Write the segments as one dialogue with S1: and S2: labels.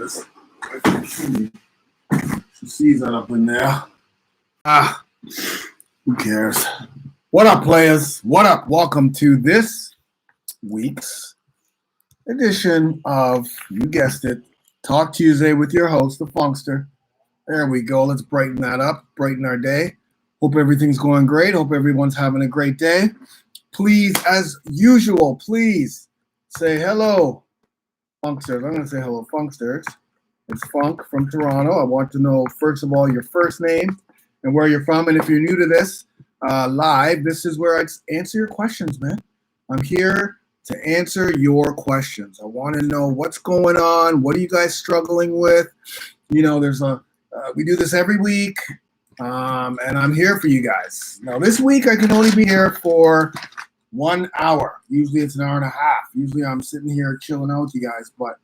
S1: this. She sees that up in there. Who cares? What up, players? What up? Welcome to this week's edition of, you guessed it, Talk Tuesday with your host, the Funkster. There we go. Let's brighten that up, brighten our day. Hope everything's going great. Hope everyone's having a great day. Please, as usual, please say hello, Funksters. I'm going to say hello, Funksters. It's Funk from Toronto. I want to know, first of all, your first name and where you're from. And if you're new to this live, this is where I answer your questions, man. I'm here to answer your questions. I want to know what's going on. What are you guys struggling with? You know, we do this every week, and I'm here for you guys. Now, this week I can only be here for 1 hour. Usually it's an hour and a half. Usually I'm sitting here chilling out with you guys, but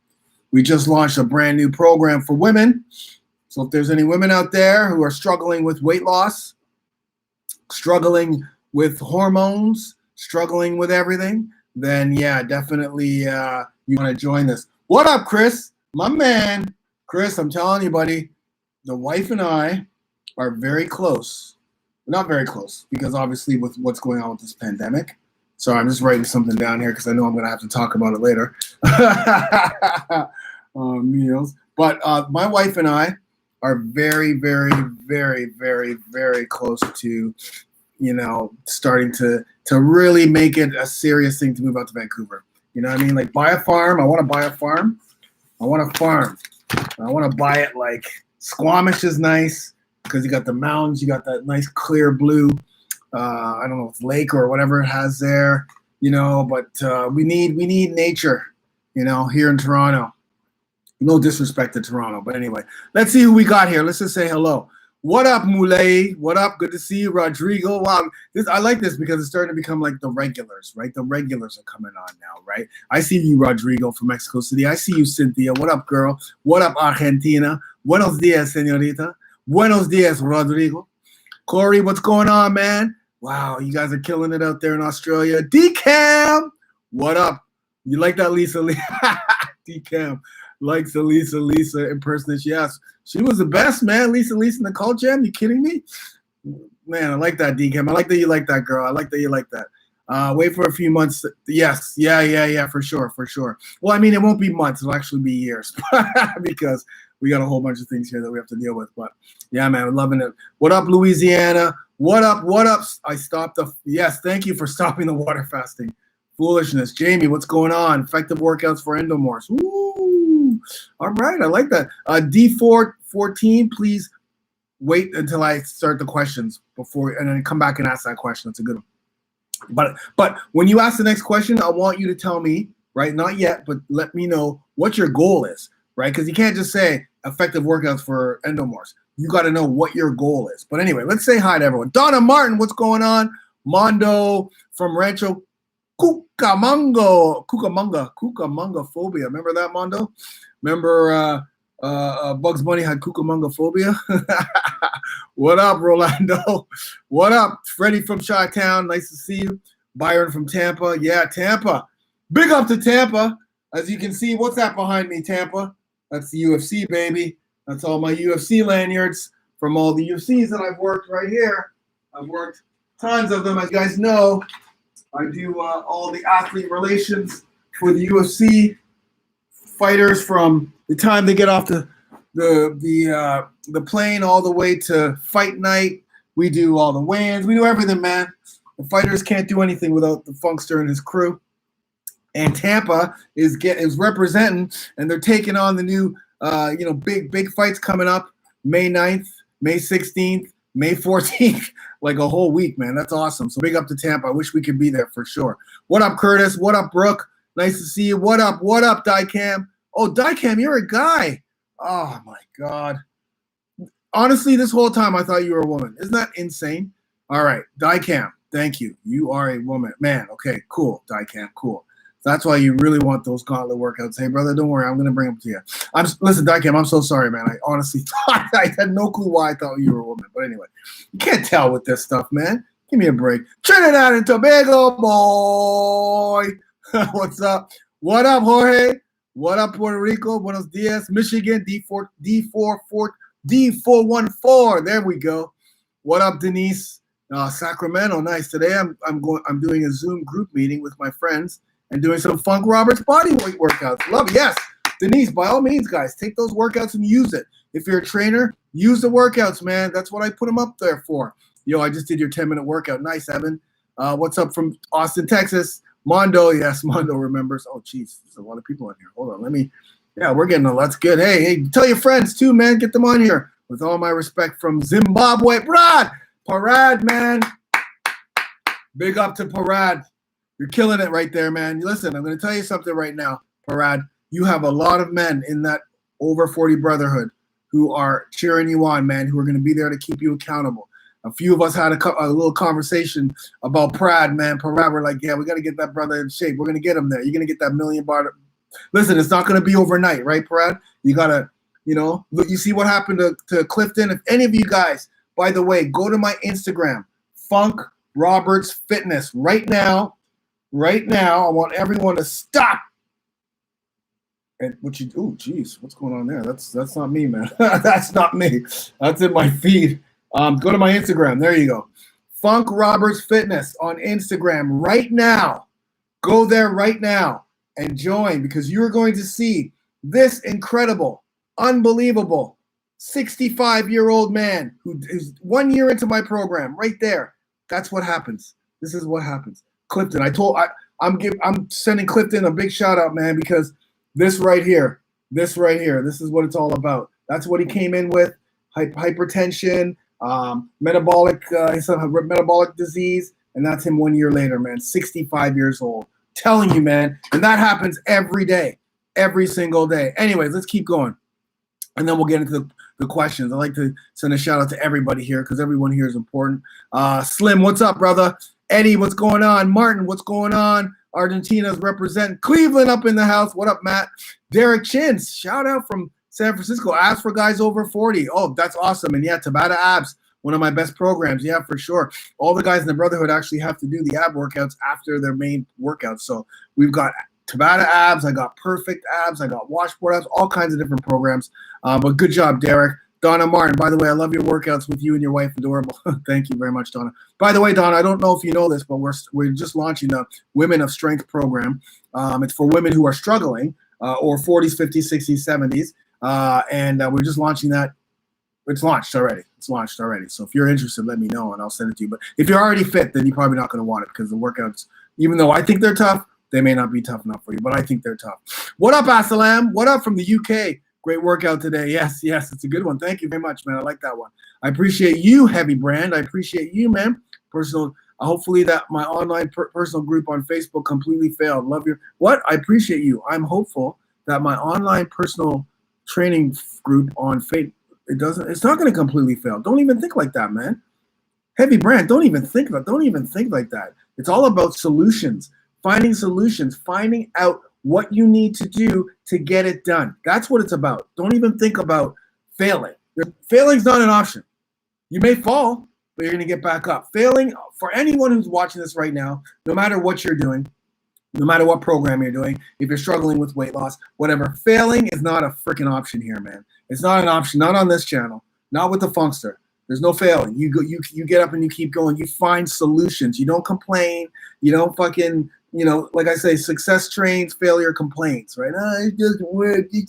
S1: we just launched a brand new program for women. So if there's any women out there who are struggling with weight loss, struggling with hormones, struggling with everything, then yeah, definitely you want to join this. What up, Chris? My man. Chris, I'm telling you, buddy, the wife and I are very close. Not very close, because obviously with what's going on with this pandemic. So I'm just writing something down here because I know I'm going to have to talk about it later. Meals. But my wife and I are very, very, very, very, very close to, you know, starting to really make it a serious thing to move out to Vancouver. You know what I mean? Like, buy a farm. I want to buy a farm. I want a farm. I want to buy it like Squamish is nice because you got the mountains, you got that nice clear blue, I don't know if it's lake or whatever it has there, you know, but we need nature, you know, here in Toronto. No disrespect to Toronto, but anyway, let's see who we got here. Let's just say hello. What up, Moulay? What up? Good to see you, Rodrigo. Wow, I like this because it's starting to become like the regulars, right? The regulars are coming on now, right? I see you, Rodrigo, from Mexico City. I see you, Cynthia. What up, girl? What up, Argentina? Buenos dias, señorita. Buenos dias, Rodrigo. Corey, what's going on, man? Wow, you guys are killing it out there in Australia. D-Cam, what up? You like that Lisa? D-Cam likes the Lisa impersonation. Yes, she was the best, man. Lisa in the Cult Jam. You kidding me? Man, I like that, D-Cam. I like that you like that, girl. I like that you like that. Wait for a few months. Yes, yeah, for sure. Well, I mean, it won't be months. It'll actually be years because we got a whole bunch of things here that we have to deal with. But yeah, man, I'm loving it. What up, Louisiana? What up? I stopped yes, thank you for stopping the water fasting. Foolishness. Jamie, what's going on? Effective workouts for endomorphs. Woo! All right, I like that. D414, please wait until I start the questions and then come back and ask that question. That's a good one. But when you ask the next question, I want you to tell me, right? Not yet, but let me know what your goal is, right? Because you can't just say effective workouts for endomorphs. You got to know what your goal is. But anyway, let's say hi to everyone. Donna Martin, what's going on? Mondo from Rancho Cucamonga phobia. Remember that, Mondo? Remember Bugs Bunny had Cucamonga phobia? What up, Rolando? What up? Freddie from Chi-Town. Nice to see you. Byron from Tampa. Yeah, Tampa. Big up to Tampa. As you can see, what's that behind me, Tampa? That's the UFC, baby. That's all my UFC lanyards from all the UFCs that I've worked right here. I've worked tons of them. As you guys know, I do all the athlete relations for the UFC fighters from the time they get off the plane all the way to fight night. We do all the weigh-ins. We do everything, man. The fighters can't do anything without the Funkster and his crew. And Tampa is representing, and they're taking on the new big fights coming up May 9th, May 16th, May 14th, like a whole week, man. That's awesome. So big up to Tampa. I wish we could be there for sure. What up, Curtis? What up, Brooke? Nice to see you. What up, Dicam? Oh, Dicam, you're a guy. Oh, my God. Honestly, this whole time I thought you were a woman. Isn't that insane? All right, Dicam, thank you. You are a woman. Man, okay, cool, Dicam, cool. That's why you really want those gauntlet workouts. Hey, brother, don't worry. I'm going to bring them to you. Listen, Dicam, I'm so sorry, man. I honestly thought I had no clue why I thought you were a woman. But anyway, you can't tell with this stuff, man. Give me a break. Trinidad and Tobago, boy. What's up? What up, Jorge? What up, Puerto Rico? Buenos dias. Michigan, D414. There we go. What up, Denise? Sacramento, nice. Today I'm doing a Zoom group meeting with my friends and doing some Funk Roberts body weight workouts. Love it. Yes, Denise, by all means, guys, take those workouts and use it. If you're a trainer, use the workouts, man. That's what I put them up there for. Yo, I just did your 10-minute workout. Nice, Evan. What's up from Austin, Texas? Mondo, yes, Mondo remembers. Oh, geez, there's a lot of people in here. Hold on, we're getting that's good. Hey, tell your friends too, man. Get them on here. With all my respect from Zimbabwe, Parad, man. Big up to Parad. You're killing it right there, man. Listen, I'm going to tell you something right now, Parad. You have a lot of men in that over 40 brotherhood who are cheering you on, man, who are going to be there to keep you accountable. A few of us had a little conversation about Parad, man. Parad, we're like, yeah, we got to get that brother in shape. We're going to get him there. You're going to get that $1 million bar. Listen, it's not going to be overnight, right, Parad? You got to, look, you see what happened to Clifton. If any of you guys, by the way, go to my Instagram, Funk Roberts Fitness. Right now, I want everyone to stop. And geez, what's going on there? That's not me, man. That's not me. That's in my feed. Go to my Instagram. There you go. Funk Roberts Fitness on Instagram right now. Go there right now and join, because you're going to see this incredible, unbelievable 65-year-old man who is 1 year into my program right there. That's what happens. This is what happens. Clifton, I'm sending Clifton a big shout out, man, because this right here, this is what it's all about. That's what he came in with. Hypertension, metabolic disease, and that's him 1 year later, man. 65 years old. Telling you, man. And that happens every day, every single day. Anyways, let's keep going. And then we'll get into the questions. I like to send a shout out to everybody here because everyone here is important. Slim, what's up, brother? Eddie, what's going on? Martin, what's going on? Argentina's represent. Cleveland up in the house. What up, Matt? Derek Chins, shout out from San Francisco. Abs for guys over 40. Oh, that's awesome. And yeah, Tabata Abs, one of my best programs. Yeah, for sure. All the guys in the Brotherhood actually have to do the ab workouts after their main workouts. So we've got Tabata Abs, I got Perfect Abs, I got Washboard Abs, all kinds of different programs. But good job, Derek. Donna Martin, by the way, I love your workouts with you and your wife. Adorable. Thank you very much, Donna. By the way, Donna, I don't know if you know this, but we're just launching the Women of Strength program. It's for women who are struggling, or 40s, 50s, 60s, 70s. And we're just launching that. It's launched already. So if you're interested, let me know and I'll send it to you. But if you're already fit, then you're probably not going to want it, because the workouts, even though I think they're tough, they may not be tough enough for you, but I think they're tough. What up, Asalam? What up from the UK? Great workout today. Yes, it's a good one. Thank you very much, man. I like that one. I appreciate you, Heavy Brand. I appreciate you, man. Hopefully that my online personal group on Facebook completely failed. Love your what? I appreciate you. I'm hopeful that my online personal training group on Facebook, it's not going to completely fail. Don't even think like that, man. Heavy Brand, don't even think like that. It's all about solutions, finding out what you need to do to get it done. That's what it's about. Don't even think about failing. Failing's not an option. You may fall, but you're going to get back up. Failing, for anyone who's watching this right now, no matter what you're doing, no matter what program you're doing, if you're struggling with weight loss, whatever, failing is not a freaking option here, man. It's not an option, not on this channel, not with the Funkster. There's no failing. You get up and you keep going. You find solutions. You don't complain. You don't fucking, like I say, success trains, failure complaints, right? It doesn't work. I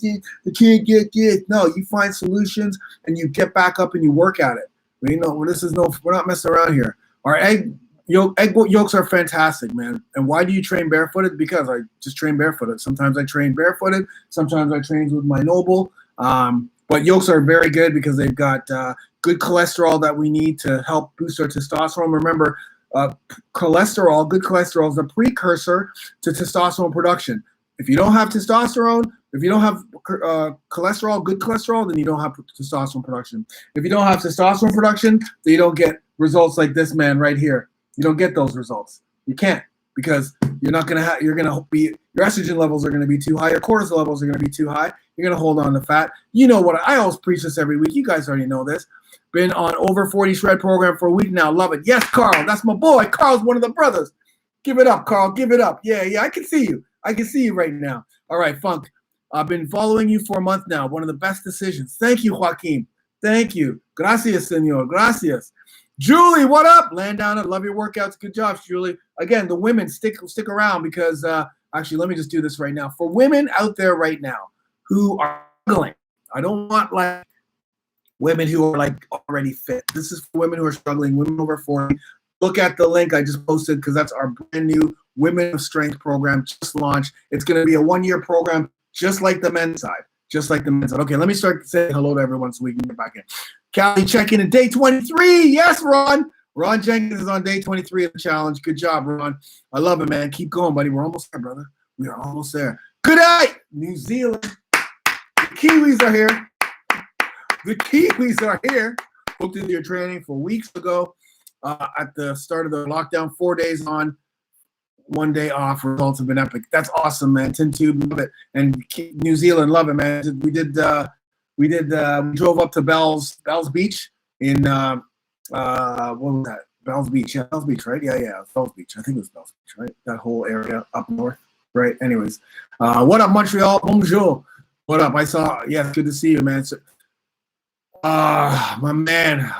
S1: can't get this. No, you find solutions and you get back up and you work at it. We're not messing around here. Our egg yolks are fantastic, man. And why do you train barefooted? Because I just train barefooted. Sometimes I train barefooted. Sometimes I train with my Noble. But yolks are very good because they've got good cholesterol that we need to help boost our testosterone. Remember, good cholesterol is a precursor to testosterone production. If you don't have testosterone, if you don't have cholesterol, good cholesterol, then you don't have testosterone production. If you don't have testosterone production, then you don't get results like this man right here. You don't get those results. You can't, because your estrogen levels are going to be too high. Your cortisol levels are going to be too high. You're going to hold on to fat. You know what? I always preach this every week. You guys already know this. Been on over 40 shred program for a week now. Love it. Yes, Carl. That's my boy. Carl's one of the brothers. Give it up, Carl. Give it up. Yeah. I can see you. I can see you right now. All right, Funk. I've been following you for a month now. One of the best decisions. Thank you, Joaquin. Thank you. Gracias, senor. Gracias. Julie, what up? Land down it. Love your workouts. Good job, Julie. Again, the women, stick around because actually, let me just do this right now. For women out there right now who are struggling, I don't want like women who are like already fit. This is for women who are struggling, women over 40. Look at the link I just posted because that's our brand new Women of Strength program just launched. It's going to be a 1-year program just like the men's side. Just like the men's side. Okay, let me start saying hello to everyone so we can get back in. Callie, check-in at day 23. Yes, Ron. Ron Jenkins is on day 23 of the challenge. Good job, Ron. I love it, man. Keep going, buddy. We're almost there, brother. We are almost there. Good night, New Zealand. The Kiwis are here. The Kiwis are here. Booked into your training for weeks ago at the start of the lockdown. 4 days on, 1 day off. Results have been epic. That's awesome, man. Tintube, love it. And New Zealand, love it, man. We drove up to Bell's Beach in what was that? Bell's Beach, yeah, Bell's Beach, right? Yeah, Bell's Beach. I think it was Bell's Beach, right? That whole area up north, right? Anyways, what up, Montreal? Bonjour. What up? I saw. Yeah, good to see you, man. So, my man,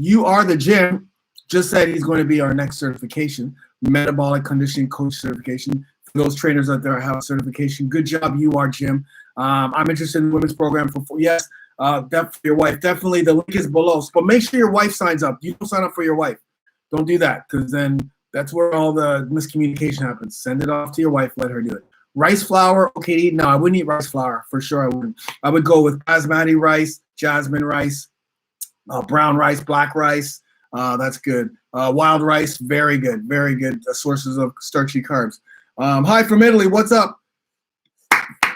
S1: you are the gym. Just said he's going to be our next certification, metabolic conditioning coach certification. For those trainers out there who have certification, good job, you are, Jim. I'm interested in the women's program yes, for your wife. Definitely, the link is below. But make sure your wife signs up. You don't sign up for your wife. Don't do that because then that's where all the miscommunication happens. Send it off to your wife. Let her do it. Rice flour, okay to eat? No, I wouldn't eat rice flour. For sure I wouldn't. I would go with basmati rice, jasmine rice, brown rice, black rice. That's good. Wild rice, very good. Very good sources of starchy carbs. Hi from Italy. What's up?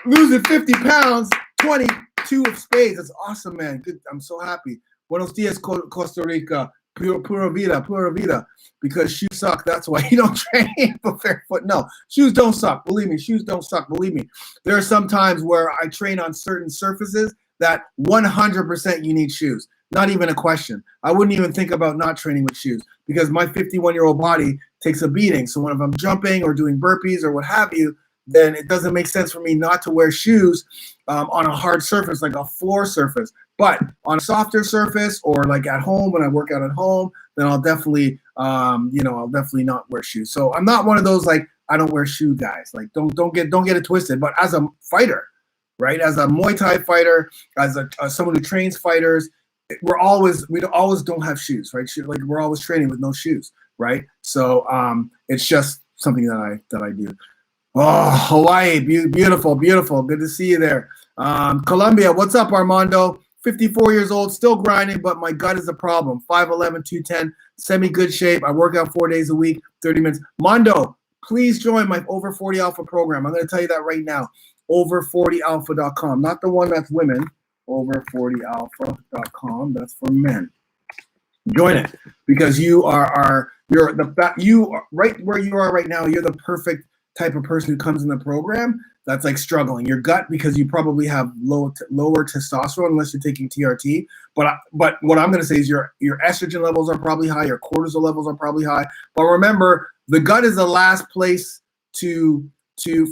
S1: Losing 50 pounds, 22 of spades. That's awesome, man. Good. I'm so happy. Buenos dias, Costa Rica. Pura vida. Because shoes suck. That's why you don't train for barefoot. No, shoes don't suck. Believe me, shoes don't suck. Believe me. There are some times where I train on certain surfaces that 100% you need shoes. Not even a question. I wouldn't even think about not training with shoes because my 51-year-old body takes a beating. So when I'm jumping or doing burpees or what have you, then it doesn't make sense for me not to wear shoes on a hard surface like a floor surface. But on a softer surface or like at home when I work out at home, then I'll definitely, I'll definitely not wear shoes. So I'm not one of those like I don't wear shoe guys. Like don't get it twisted. But as a fighter, right? As a Muay Thai fighter, as someone who trains fighters, we always don't have shoes, right? Like we're always training with no shoes, right? So it's just something that I do. Oh, Hawaii, beautiful. Good to see you there. Colombia, what's up, Armando? 54 years old, still grinding, but my gut is a problem. 5'11", 210, semi-good shape. I work out 4 days a week, 30 minutes. Mondo, please join my Over 40 Alpha program. I'm going to tell you that right now. Over40alpha.com, not the one that's women. Over40alpha.com, that's for men. Join it because you're right where you are right now. You're the perfect type of person who comes in the program that's like struggling. Your gut, because you probably have lower testosterone unless you're taking TRT. But what I'm going to say is your estrogen levels are probably high, your cortisol levels are probably high. But remember, the gut is the last place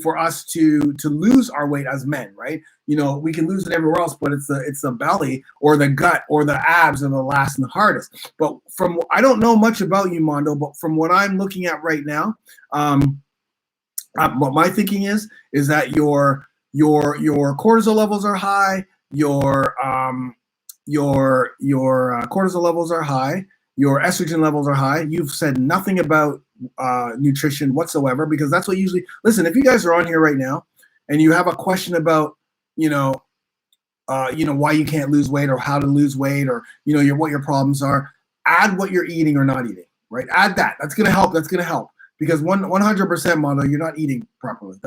S1: for us to lose our weight as men, right? You know, we can lose it everywhere else, but it's the belly or the gut or the abs are the last and the hardest. But I don't know much about you, Mondo, but from what I'm looking at right now, what my thinking is that your cortisol levels are high, your cortisol levels are high, your estrogen levels are high. You've said nothing about nutrition whatsoever because that's what usually. Listen, if you guys are on here right now and you have a question about why you can't lose weight or how to lose weight or what your problems are, add what you're eating or not eating. Right? Add that. That's gonna help. Because 100% Mondo, you're not eating properly.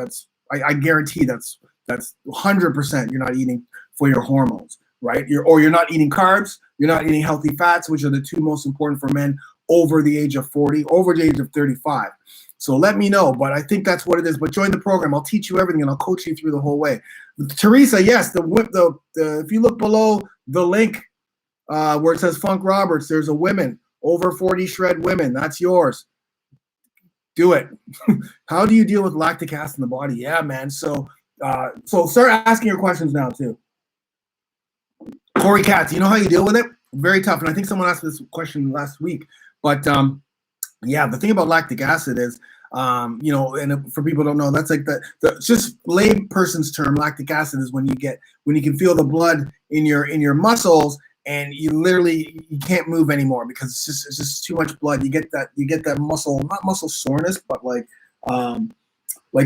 S1: I guarantee that's 100% you're not eating for your hormones, right? You're not eating carbs, you're not eating healthy fats, which are the two most important for men over the age of 40, over the age of 35. So let me know, but I think that's what it is. But join the program. I'll teach you everything and I'll coach you through the whole way. Teresa, yes, if you look below the link where it says Funk Roberts, there's a women, over 40 shred women. That's yours. Do it. How do you deal with lactic acid in the body? Yeah, man. So So start asking your questions now too. Corey Katz, you know how you deal with it? Very tough. And I think someone asked this question last week. But yeah, the thing about lactic acid is, and for people who don't know, that's like the just lay person's term. Lactic acid is when you can feel the blood in your muscles, and you can't move anymore because it's just too much blood. You get that muscle, not muscle soreness, but like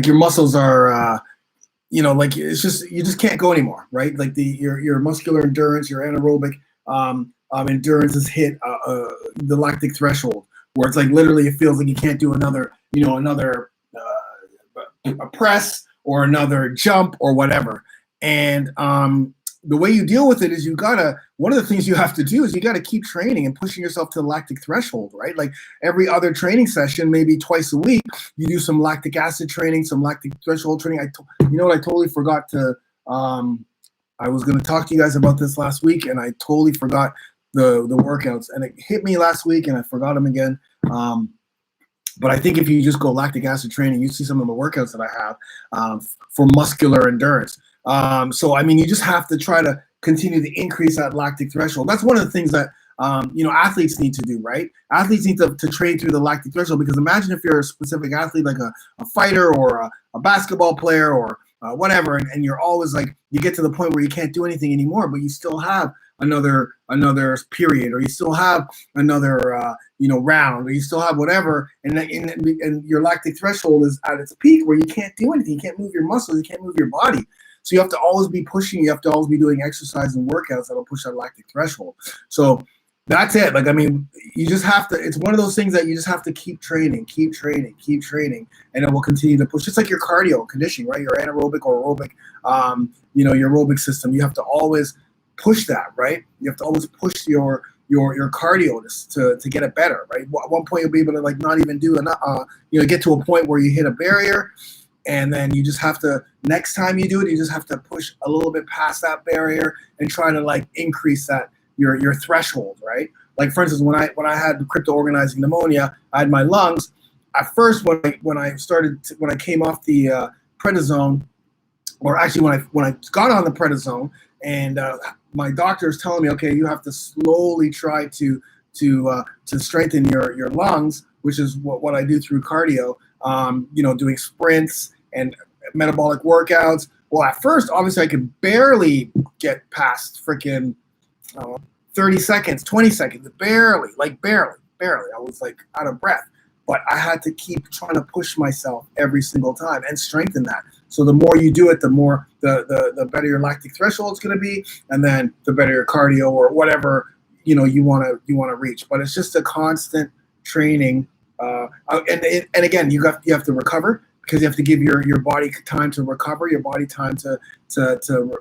S1: your muscles are like it's just you just can't go anymore, right? Like your muscular endurance, your anaerobic endurance has hit the lactic threshold, where it's like literally it feels like you can't do another a press or another jump or whatever. And the way you deal with it is one of the things you have to do is you got to keep training and pushing yourself to the lactic threshold, right? Like every other training session, maybe twice a week, you do some lactic acid training, some lactic threshold training. I totally forgot to, I was going to talk to you guys about this last week, and I totally forgot the workouts, and it hit me last week and I forgot them again. But I think if you just go lactic acid training, you see some of the workouts that I have for muscular endurance. So, I mean, you just have to try to continue to increase that lactic threshold. That's one of the things that, athletes need to do, right? Athletes need to train through the lactic threshold, because imagine if you're a specific athlete, like a fighter or a basketball player or whatever, and you're always like, you get to the point where you can't do anything anymore, but you still have another period, or you still have another round, or you still have whatever, and your lactic threshold is at its peak where you can't do anything. You can't move your muscles, you can't move your body. So you have to always be pushing, you have to always be doing exercise and workouts that'll push that lactic threshold. So that's it. Like, I mean, you just have to, it's one of those things that you just have to keep training, and it will continue to push. It's like your cardio conditioning, right? Your anaerobic or aerobic, your aerobic system. You have to always push that, right? You have to always push your cardio to get it better, right? At one point you'll be able to like not even do enough, get to a point where you hit a barrier, and then you just have to, next time you do it, you just have to push a little bit past that barrier and try to like increase that your threshold, right? Like for instance, when I had crypto organizing pneumonia, I had my lungs. At first, when I came off the prednisone, or actually when I got on the prednisone, and my doctor is telling me, okay, you have to slowly try to strengthen your lungs, which is what I do through cardio. Doing sprints and metabolic workouts. Well, at first, obviously, I could barely get past freaking 30 seconds, 20 seconds, barely. I was like out of breath. But I had to keep trying to push myself every single time and strengthen that. So the more you do it, the more the better your lactic threshold is going to be, and then the better your cardio or whatever you want to reach. But it's just a constant training. And again, you have to recover, because you have to give your body time to recover, your body time to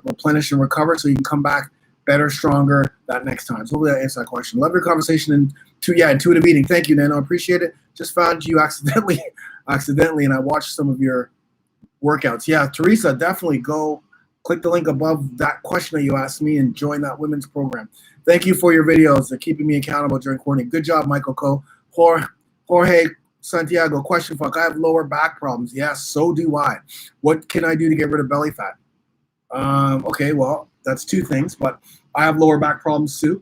S1: replenish and recover, so you can come back better, stronger that next time. So hopefully that answers that question. Love your conversation and intuitive eating. Thank you, Nano. I appreciate it. Just found you accidentally, and I watched some of your workouts. Yeah, Teresa, definitely go click the link above that question that you asked me and join that women's program. Thank you for your videos. They're keeping me accountable during quarantine. Good job, Michael Co. Jorge Santiago, question, Funk. I have lower back problems. Yes, so do I. What can I do to get rid of belly fat? Okay, well, that's two things, but I have lower back problems too.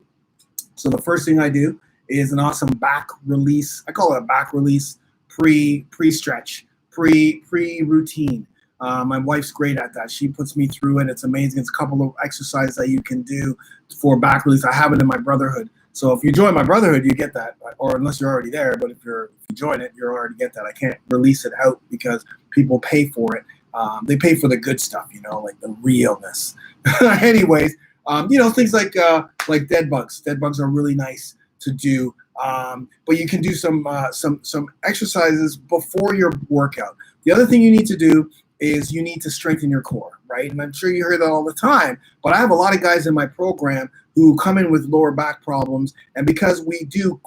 S1: So the first thing I do is an awesome back release. I call it a back release pre-stretch, pre-routine. My wife's great at that. She puts me through it. It's amazing. It's a couple of exercises that you can do for back release. I have it in my Brotherhood. So if you join my Brotherhood, you get that, or unless you're already there. But if you join it, you already get that. I can't release it out because people pay for it. They pay for the good stuff, like the realness. Anyways, things like dead bugs. Dead bugs are really nice to do. But you can do some exercises before your workout. The other thing you need to do is you need to strengthen your core, right? And I'm sure you hear that all the time, but I have a lot of guys in my program who come in with lower back problems. And because we do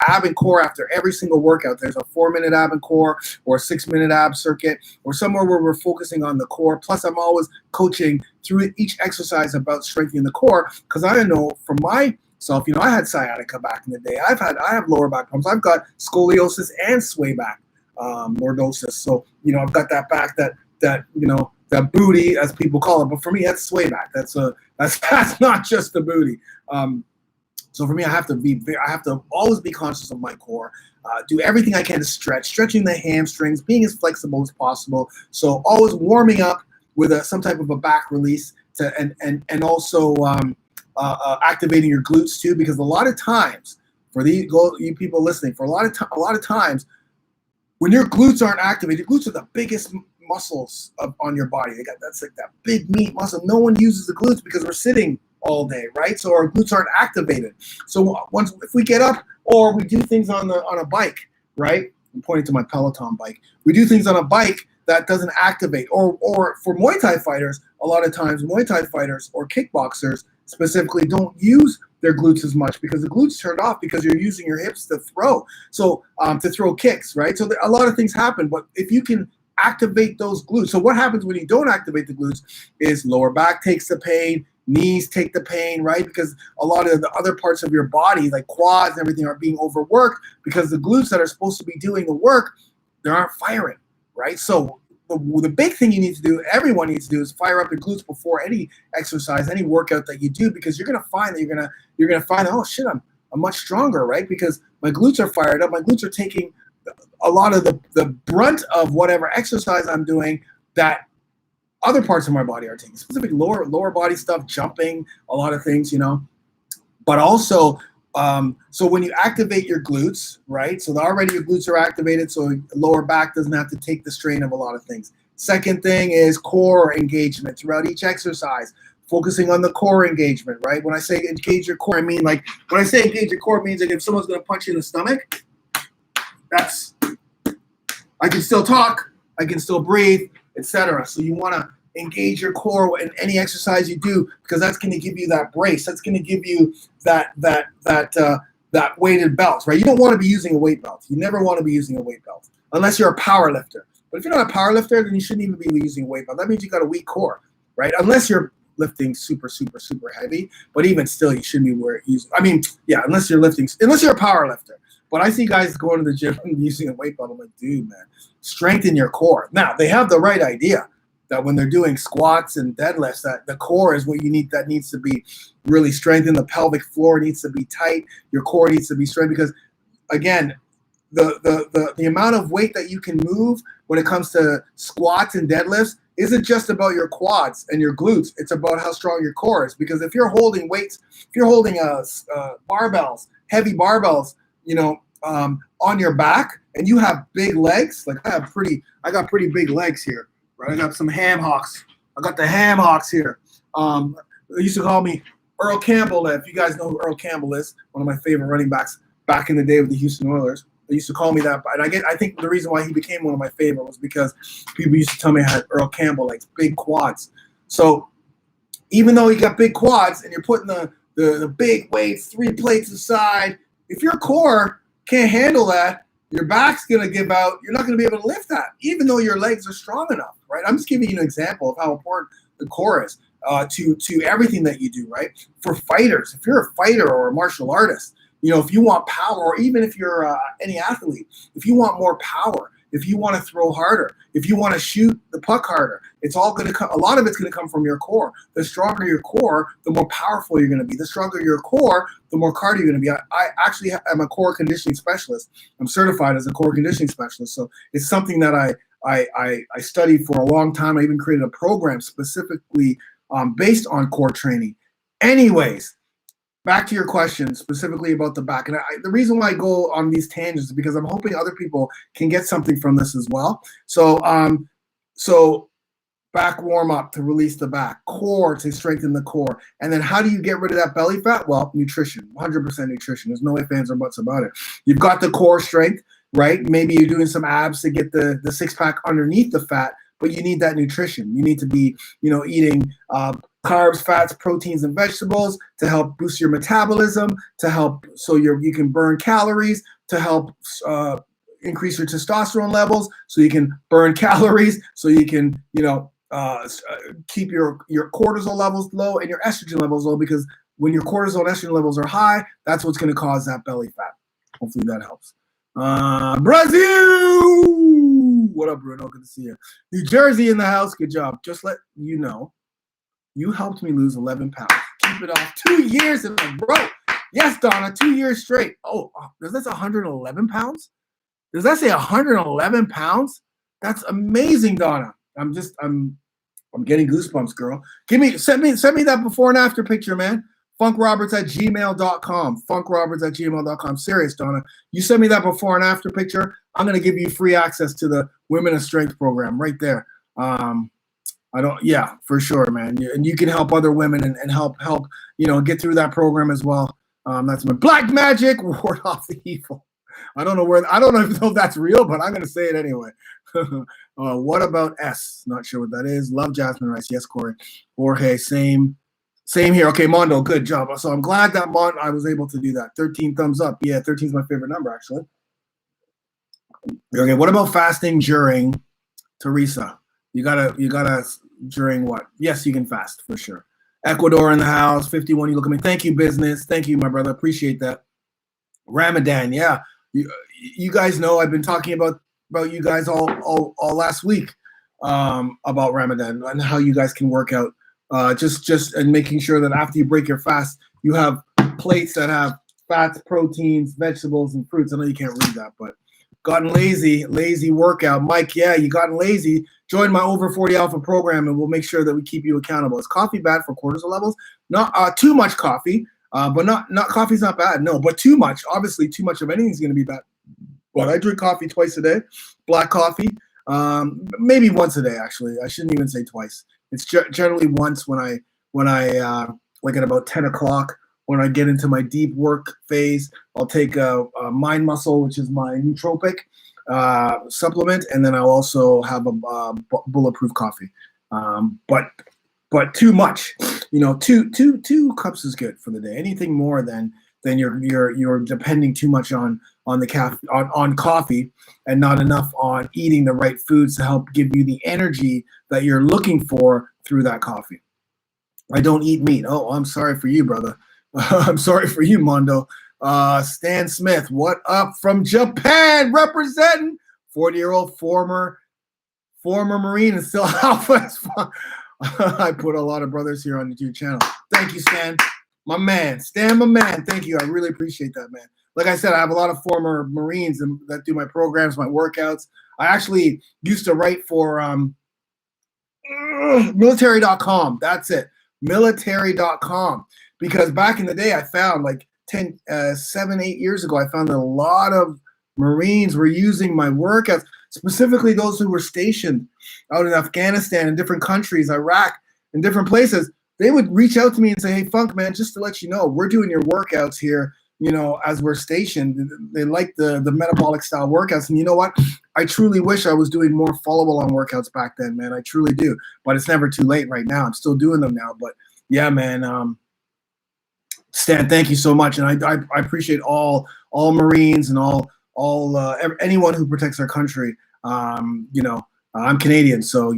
S1: ab and core after every single workout, there's a 4-minute ab and core or a 6-minute ab circuit or somewhere where we're focusing on the core. Plus, I'm always coaching through each exercise about strengthening the core, because I know from myself, I had sciatica back in the day. I have lower back problems. I've got scoliosis and sway back lordosis. So, I've got that back that the booty, as people call it. But for me, that's sway back. That's not just the booty. So for me, I have to always be conscious of my core. Do everything I can to stretching the hamstrings, being as flexible as possible. So always warming up with some type of a back release and also activating your glutes too, because a lot of times for you people listening, for a lot of times when your glutes aren't activated, glutes are the biggest muscles on your body. That's like that big meat muscle. No one uses the glutes because we're sitting all day, right? So our glutes aren't activated. So if we get up or we do things on a bike, right? I'm pointing to my Peloton bike. We do things on a bike that doesn't activate. Or for Muay Thai fighters, a lot of times Muay Thai fighters or kickboxers specifically don't use their glutes as much because the glutes turned off because you're using your hips to throw. So to throw kicks, right? So a lot of things happen, but if you can activate those glutes. So what happens when you don't activate the glutes is lower back takes the pain, knees take the pain, right? Because a lot of the other parts of your body, like quads and everything, are being overworked because the glutes that are supposed to be doing the work, they aren't firing, right? So the big thing you need to do, everyone needs to do, is fire up your glutes before any exercise, any workout that you do, because you're gonna find that you're gonna find, oh shit, I'm much stronger, right? Because my glutes are fired up, my glutes are taking a lot of the brunt of whatever exercise I'm doing that other parts of my body are taking, specifically lower body stuff, jumping, a lot of things, but also, so when you activate your glutes, right? So already your glutes are activated, so lower back doesn't have to take the strain of a lot of things. Second thing is core engagement throughout each exercise, focusing on the core engagement, right? When I say engage your core, I mean, like, when I say engage your core, it means like if someone's going to punch you in the stomach, I can still talk, I can still breathe, etc. So you want to engage your core in any exercise you do, because that's going to give you that brace. That's going to give you that weighted belt, right? You don't want to be using a weight belt. You never want to be using a weight belt unless you're a power lifter. But if you're not a power lifter, then you shouldn't even be using a weight belt. That means you got a weak core, right? Unless you're lifting super, super, super heavy. But even still, you shouldn't be using. I mean, yeah, unless you're a power lifter. But I see guys going to the gym and using a weight belt. I'm like, dude, man, strengthen your core. Now, they have the right idea that when they're doing squats and deadlifts, that the core is what you need, that needs to be really strengthened. The pelvic floor needs to be tight. Your core needs to be strengthened because, again, the amount of weight that you can move when it comes to squats and deadlifts isn't just about your quads and your glutes. It's about how strong your core is. Because if you're holding weights, if you're holding barbells, heavy barbells, on your back, and you have big legs, like I got pretty big legs here, right? I got some ham hocks. I got the ham hocks here. They used to call me Earl Campbell. If you guys know who Earl Campbell is, one of my favorite running backs back in the day with the Houston Oilers. They used to call me that, and I think the reason why he became one of my favorite was because people used to tell me I had Earl Campbell, like big quads. So even though you got big quads and you're putting the big weights, 3 plates aside, if your core can't handle that, your back's going to give out. You're not going to be able to lift that, even though your legs are strong enough, right? I'm just giving you an example of how important the core is to everything that you do, right? For fighters, if you're a fighter or a martial artist, if you want power, or even if you're any athlete, if you want more power, if you want to throw harder, if you want to shoot the puck harder, it's all going to come. A lot of it's going to come from your core. The stronger your core, the more powerful you're going to be. The stronger your core, the more cardio you're going to be. I actually am a core conditioning specialist. I'm certified as a core conditioning specialist. So it's something that I studied for a long time. I even created a program specifically based on core training. Anyways, back to your question specifically about the back. And the reason why I go on these tangents is because I'm hoping other people can get something from this as well. So back warm up to release the back, core to strengthen the core. And then how do you get rid of that belly fat? Well, nutrition, 100% nutrition. There's no ifs, ands, or buts about it. You've got the core strength, right? Maybe you're doing some abs to get the six pack underneath the fat, but you need that nutrition. You need to be, eating carbs, fats, proteins, and vegetables to help boost your metabolism, to help so you can burn calories, to help increase your testosterone levels, so you can burn calories, so you can keep your cortisol levels low and your estrogen levels low, because when your cortisol and estrogen levels are high, that's what's going to cause that belly fat. Hopefully that helps. Brazil! What up, Bruno? Good to see you. New Jersey in the house. Good job. Just let you know, you helped me lose 11 pounds. Keep it off 2 years in a row. Yes, Donna, 2 years straight. Oh, does that say 111 pounds? Does that say 111 pounds? That's amazing, Donna. I'm getting goosebumps, girl. Send me that before and after picture, man. funkroberts@gmail.com. funkroberts@gmail.com. Serious, Donna. You send me that before and after picture, I'm going to give you free access to the Women of Strength program right there. For sure, man. And you can help other women and help, get through that program as well. That's my black magic, ward off the evil. I don't know if that's real, but I'm going to say it anyway. What about S? Not sure what that is. Love jasmine rice. Yes, Corey. Jorge, same here. Okay, Mondo, good job. So I'm glad that I was able to do that. 13 thumbs up. Yeah, 13 is my favorite number, actually. Okay, what about fasting during Teresa? You gotta during what? Yes, you can fast for sure. Ecuador in the house, 51. You look at me. Thank you, business. Thank you, my brother. Appreciate that. Ramadan, yeah. You guys know I've been talking about you guys all last week about Ramadan and how you guys can work out. Just and making sure that after you break your fast, you have plates that have fats, proteins, vegetables, and fruits. I know you can't read that, but gotten lazy workout. Mike, yeah, you gotten lazy. Join my Over 40 Alpha program, and we'll make sure that we keep you accountable. Is coffee bad for cortisol levels? Not too much coffee, but not coffee's not bad. No, but too much. Obviously, too much of anything is going to be bad. But I drink coffee twice a day, black coffee, maybe once a day. Actually, I shouldn't even say twice. It's generally once when I like at about 10 o'clock. When I get into my deep work phase, I'll take a Mind Muscle, which is my nootropic supplement, and then I'll also have a bulletproof coffee. But too much, two cups is good for the day. Anything more than you're depending too much on on coffee and not enough on eating the right foods to help give you the energy that you're looking for through that coffee. I don't eat meat. Oh, I'm sorry for you, brother. I'm sorry for you, Mondo. Stan Smith, what up from Japan? Representing 40-year-old former Marine and still alpha. I put a lot of brothers here on the YouTube channel. Thank you, Stan. My man. Stan, my man. Thank you. I really appreciate that, man. Like I said, I have a lot of former Marines that do my programs, my workouts. I actually used to write for military.com. That's it. Military.com. Because back in the day, I found 7, 8 years ago, I found that a lot of Marines were using my workouts, specifically those who were stationed out in Afghanistan and different countries, Iraq, and different places. They would reach out to me and say, hey, Funk, man, just to let you know, we're doing your workouts here, as we're stationed. They like the metabolic style workouts. And you know what? I truly wish I was doing more follow-along workouts back then, man. I truly do. But it's never too late right now. I'm still doing them now. But, yeah, man, Stan, thank you so much, and I appreciate all Marines and all anyone who protects our country. I'm Canadian, so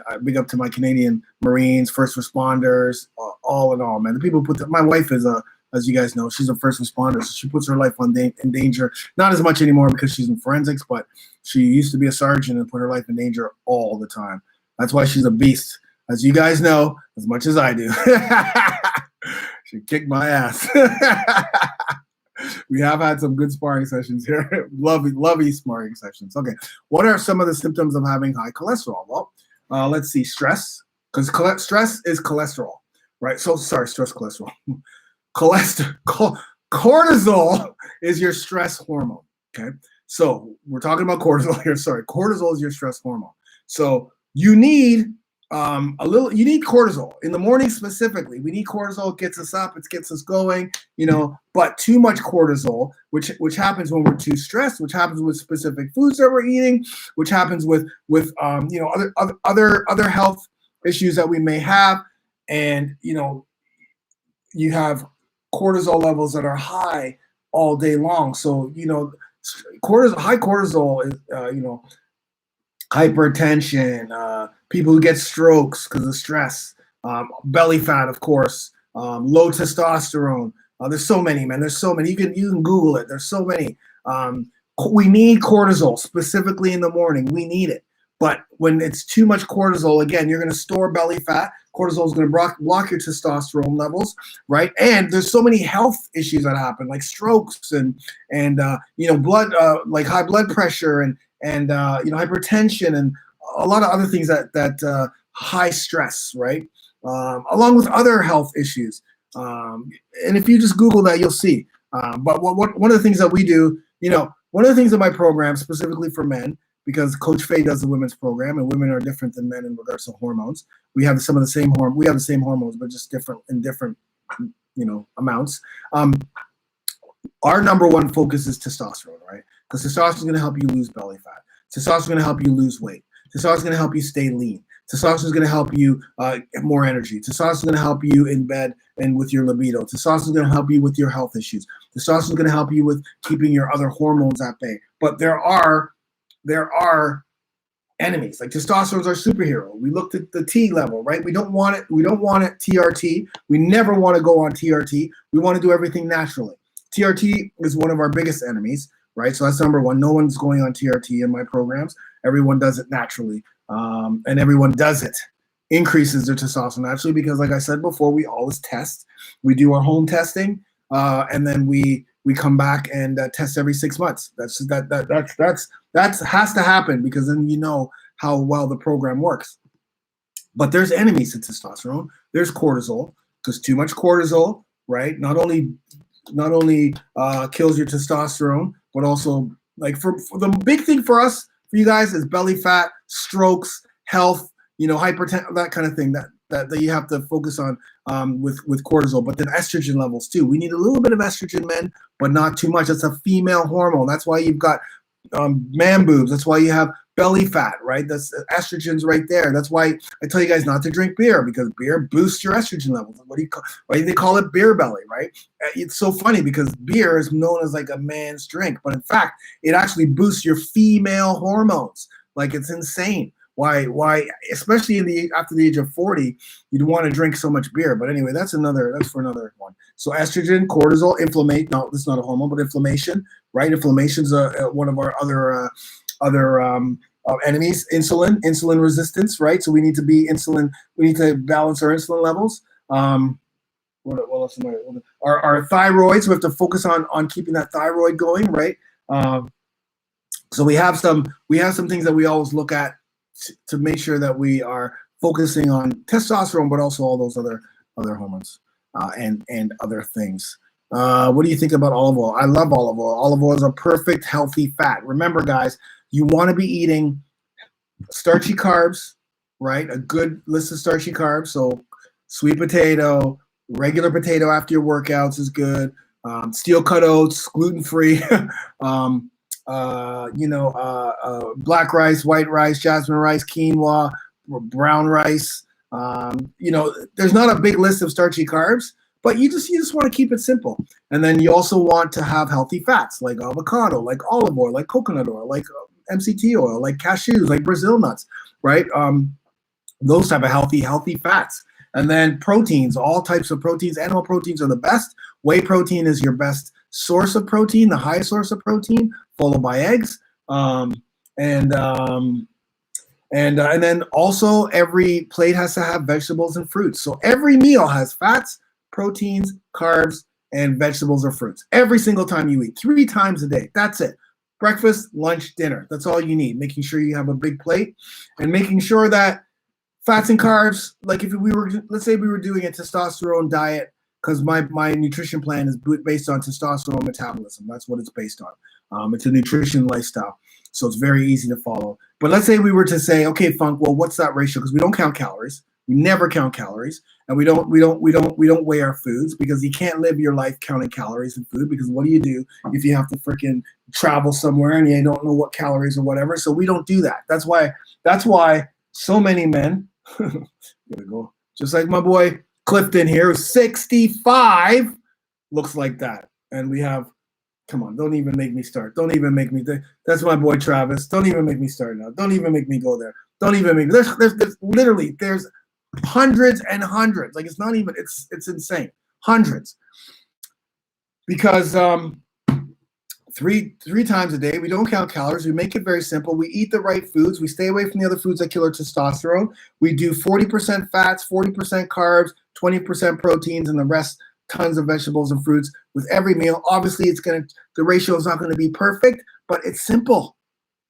S1: I big up to my Canadian Marines, first responders, all in all, man. The people my wife is as you guys know, she's a first responder, so she puts her life in danger. Not as much anymore because she's in forensics, but she used to be a sergeant and put her life in danger all the time. That's why she's a beast, as you guys know, as much as I do. She kicked my ass. We have had some good sparring sessions here. lovely sparring sessions. Okay. What are some of the symptoms of having high cholesterol? Well, let's see. Stress, because stress is cholesterol, right? So sorry, stress cholesterol. Cortisol is your stress hormone. Okay. So we're talking about cortisol here. Sorry. Cortisol is your stress hormone. So you need you need cortisol in the morning specifically. We need cortisol. It gets us up, it gets us going, but too much cortisol, which happens when we're too stressed, which happens with specific foods that we're eating, which happens with other health issues that we may have. And, you have cortisol levels that are high all day long. So, high cortisol is, hypertension, people who get strokes because of stress, belly fat, of course, low testosterone. There's so many, man. There's so many. You can Google it. There's so many. We need cortisol specifically in the morning. We need it. But when it's too much cortisol, again, you're going to store belly fat. Cortisol is going to block your testosterone levels, right? And there's so many health issues that happen, like strokes and blood, like high blood pressure and hypertension and a lot of other things that high stress, right? Along with other health issues. And if you just Google that, you'll see. But one of the things that we do, one of the things in my program specifically for men, because Coach Faye does the women's program, and women are different than men in regards to hormones. We have some of the same we have the same hormones, but just different in different, amounts. Our number one focus is testosterone, right? Because testosterone is going to help you lose belly fat. Testosterone is going to help you lose weight. Testosterone is going to help you stay lean. Testosterone is going to help you get more energy. Testosterone is going to help you in bed and with your libido. Testosterone is going to help you with your health issues. Testosterone is going to help you with keeping your other hormones at bay. But there are enemies. Like testosterone is our superhero. We looked at the T level, right? We don't want it. We don't want it TRT. We never want to go on TRT. We want to do everything naturally. TRT is one of our biggest enemies, right? So that's number one. No one's going on TRT in my programs. Everyone does it naturally. And everyone does it. Increases their testosterone naturally because, like I said before, we always test. We do our home testing, and then we come back and test every 6 months. That has to happen because then you know how well the program works. But there's enemies to testosterone. There's cortisol, because too much cortisol, right? Not only kills your testosterone, but also like for the big thing for us, for you guys, is belly fat, strokes, health, hypertension, that kind of thing that you have to focus on with cortisol. But then estrogen levels too. We need a little bit of estrogen, men, but not too much. That's a female hormone. That's why you've got man boobs. That's why you have belly fat, right? That's estrogen's right there. That's why I tell you guys not to drink beer, because beer boosts your estrogen levels. Why do they call it beer belly, right? It's so funny because beer is known as like a man's drink, but in fact, it actually boosts your female hormones. Like, it's insane. Why, especially after the age of 40, you'd want to drink so much beer. But anyway, that's for another one. So estrogen, cortisol, inflammation. No, this is not a hormone, but inflammation, right? Inflammation's one of our other enemies. Insulin resistance, right? So we need to balance our insulin levels. What else am I? Our thyroids. We have to focus on keeping that thyroid going, right? So we have some things that we always look at to make sure that we are focusing on testosterone, but also all those other hormones and other things. What do you think about olive oil? I love olive oil. Olive oil is a perfect healthy fat. Remember, guys, you want to be eating starchy carbs, right? A good list of starchy carbs. So sweet potato, regular potato after your workouts is good. Steel cut oats, gluten-free. Black rice, white rice, jasmine rice, quinoa, brown rice. There's not a big list of starchy carbs, but you just want to keep it simple. And then you also want to have healthy fats like avocado, like olive oil, like coconut oil, like MCT oil, like cashews, like Brazil nuts, right? Those type of healthy fats. And then proteins, all types of proteins. Animal proteins are the best. Whey protein is your best source of protein, the highest source of protein, followed by eggs. And then also every plate has to have vegetables and fruits. So every meal has fats, proteins, carbs, and vegetables or fruits. Every single time you eat, 3 times a day. That's it. Breakfast, lunch, dinner. That's all you need. Making sure you have a big plate and making sure that fats and carbs, like let's say we were doing a testosterone diet, because my nutrition plan is based on testosterone metabolism. That's what it's based on. It's a nutrition lifestyle, so it's very easy to follow. But let's say we were to say, okay, Funk, well, what's that ratio? Because we don't count calories. We never count calories, and we don't weigh our foods, because you can't live your life counting calories and food. Because what do you do if you have to freaking travel somewhere and you don't know what calories or whatever? So we don't do that. That's why so many men, just like my boy Clifton here, 65, looks like that. And we have, come on, don't even make me start. Don't even make me. That's my boy Travis. Don't even make me start now. Don't even make me go there. Don't even make me. There's literally hundreds and hundreds. Like, it's not even. It's insane. Hundreds. Because three times a day. We don't count calories. We make it very simple. We eat the right foods. We stay away from the other foods that kill our testosterone. We do 40% fats, 40% carbs, 20% proteins, and the rest tons of vegetables and fruits with every meal. Obviously, the ratio is not going to be perfect, but it's simple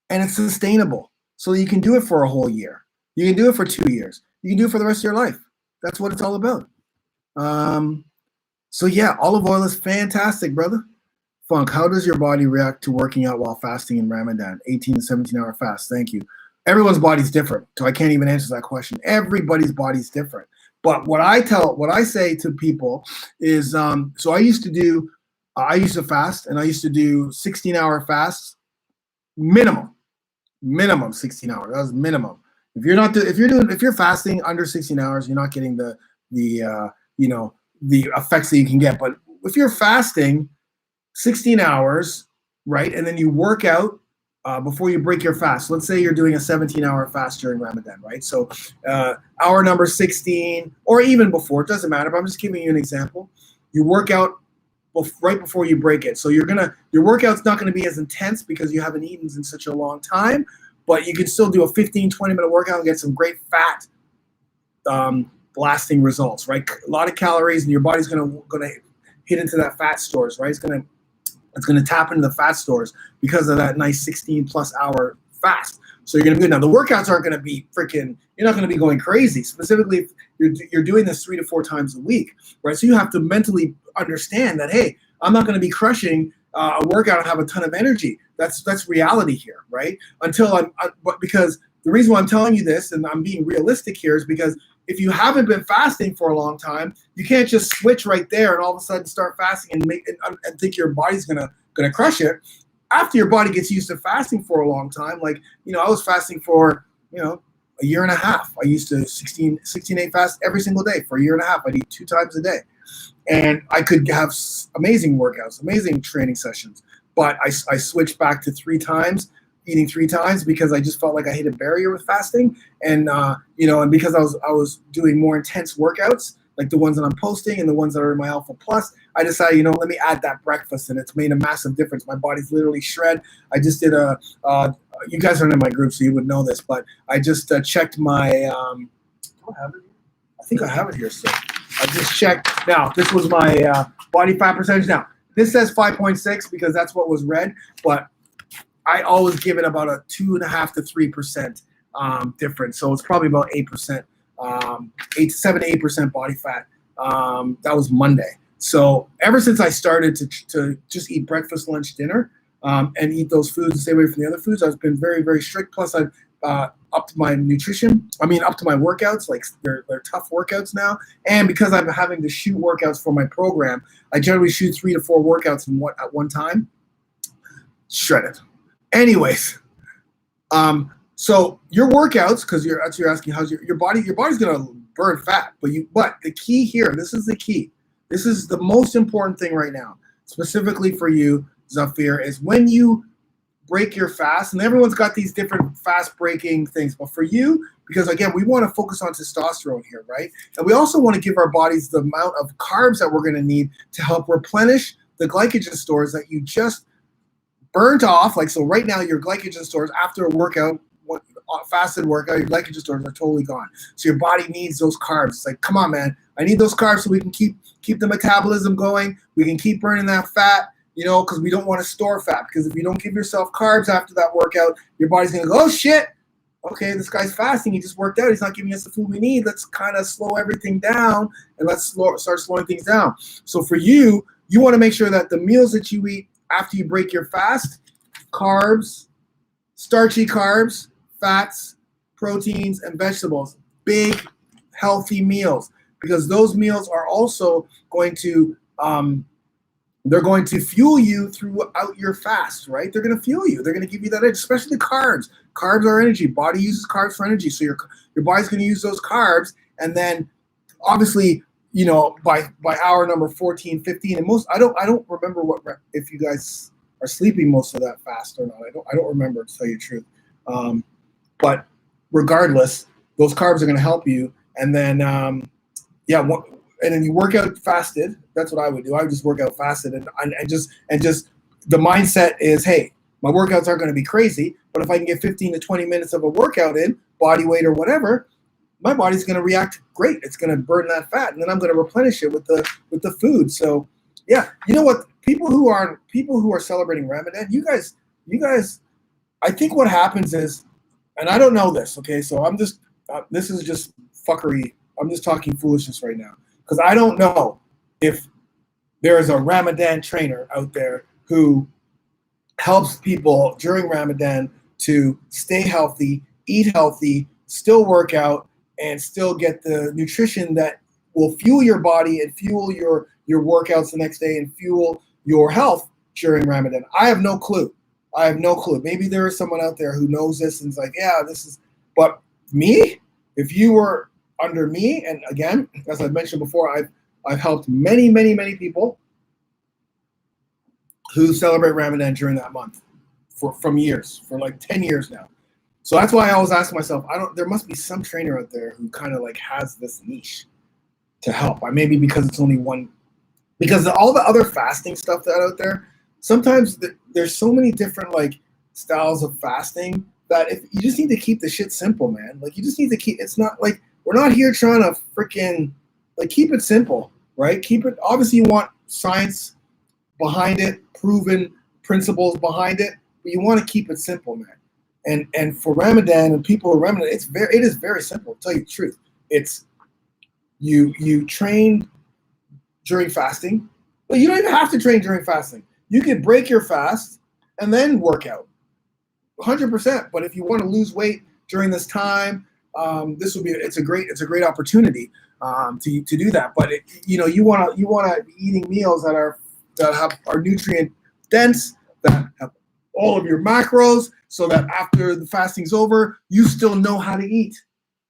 S1: and it's sustainable. So you can do it for a whole year. You can do it for 2 years. You can do it for the rest of your life. That's what it's all about. So yeah, olive oil is fantastic, brother. Funk, how does your body react to working out while fasting in Ramadan? 18 to 17 hour fast. Thank you. Everyone's body's different, so I can't even answer that question. Everybody's body's different. But what I say to people is, so I used to fast, and I used to do 16-hour fasts, minimum 16 hours. That was minimum. If you're fasting under 16 hours, you're not getting the effects that you can get. But if you're fasting 16 hours, right, and then you work out before you break your fast. Let's say you're doing a 17-hour fast during Ramadan, right? So hour number 16, or even before, it doesn't matter, but I'm just giving you an example. You work out right before you break it. So your workout's not going to be as intense because you haven't eaten in such a long time, but you can still do a 15, 20-minute workout and get some great fat blasting results, right? A lot of calories, and your body's going to hit into that fat stores, right? It's going to tap into the fat stores because of that nice 16+ hour fast. So you're going to be good. Now, the workouts aren't going to be you're not going to be going crazy, specifically if you're doing this 3 to 4 times a week, right? So you have to mentally understand that, hey, I'm not going to be crushing a workout and have a ton of energy. That's reality here, right? Because the reason why I'm telling you this, and I'm being realistic here, is because if you haven't been fasting for a long time, you can't just switch right there and all of a sudden start fasting and think your body's gonna crush it. After your body gets used to fasting for a long time, I was fasting for a year and a half. I used to 16-8 fast every single day for a year and a half. I'd eat 2 times a day, and I could have amazing workouts, amazing training sessions. But I switched back to 3 times. Eating 3 times because I just felt like I hit a barrier with fasting, and and because I was doing more intense workouts like the ones that I'm posting and the ones that are in my Alpha Plus, I decided let me add that breakfast, and it's made a massive difference. My body's literally shred. I just did you guys aren't in my group, so you would know this, but I just checked my. Do I have it here? I think I have it here still. I just checked. Now this was my body fat percentage. Now this says 5.6 because that's what was read, but I always give it about a 2.5 to 3% difference. So it's probably about 8%, 7 to 8% body fat. That was Monday. So ever since I started to just eat breakfast, lunch, dinner, and eat those foods and stay away from the other foods, I've been very, very strict. Plus I've upped my nutrition. Upped my workouts. Like they're tough workouts now. And because I'm having to shoot workouts for my program, I generally shoot 3 to 4 workouts at one time. Shredded. Anyways, so your workouts, because you're asking how's your body's gonna burn fat, but the key here, this is the key. This is the most important thing right now, specifically for you, Zafir, is when you break your fast, and everyone's got these different fast breaking things, but for you, because again, we want to focus on testosterone here, right? And we also want to give our bodies the amount of carbs that we're going to need to help replenish the glycogen stores that you just burnt off. So right now your glycogen stores after a workout, fasted workout, your glycogen stores are totally gone. So your body needs those carbs. It's like, come on, man, I need those carbs so we can keep the metabolism going. We can keep burning that fat, because we don't want to store fat. Because if you don't give yourself carbs after that workout, your body's gonna go, oh shit, okay, this guy's fasting. He just worked out. He's not giving us the food we need. Let's kind of slow everything down and let's start slowing things down. So for you want to make sure that the meals that you eat after you break your fast, carbs, starchy carbs, fats, proteins, and vegetables, big, healthy meals, because those meals are also going to, they're going to fuel you throughout your fast, right? They're going to fuel you. They're going to give you that edge, especially carbs. Carbs are energy. Body uses carbs for energy. So your body's going to use those carbs, and then obviously, by hour number 14, 15, and most, I don't remember if you guys are sleeping most of that fast or not. I don't remember, to tell you the truth. But regardless, those carbs are going to help you. And then, and then you work out fasted. That's what I would do. I would just work out fasted and just the mindset is, hey, my workouts aren't going to be crazy, but if I can get 15 to 20 minutes of a workout in, body weight or whatever, my body's going to react great. It's going to burn that fat, and then I'm going to replenish it with the food. So, yeah, you know what? People who are celebrating Ramadan, you guys, I think what happens is, and I don't know this, okay? So I'm just this is just fuckery. I'm just talking foolishness right now because I don't know if there is a Ramadan trainer out there who helps people during Ramadan to stay healthy, eat healthy, still work out, and still get the nutrition that will fuel your body and fuel your workouts the next day and fuel your health during Ramadan. I have no clue. Maybe there is someone out there who knows this and is like, yeah, this is, but me, if you were under me, and again, as I've mentioned before, I've helped many, many, many people who celebrate Ramadan during that month from years, for like 10 years now. So that's why I always ask myself, there must be some trainer out there who kind of like has this niche to help. Maybe because it's only one, because all the other fasting stuff that out there, sometimes there's so many different like styles of fasting that if you just need to keep the shit simple, man. Like you just need to keep, it's not like, we're not here trying to freaking like keep it simple, right? Obviously you want science behind it, proven principles behind it, but you want to keep it simple, man. And for Ramadan and people who Ramadan, it is very simple, to tell you the truth. It's you train during fasting, but you don't even have to train during fasting. You could break your fast and then work out 100%. But if you want to lose weight during this time, it's a great opportunity to do that. But you want to be eating meals that are nutrient dense, that have all of your macros, so that after the fasting's over, you still know how to eat,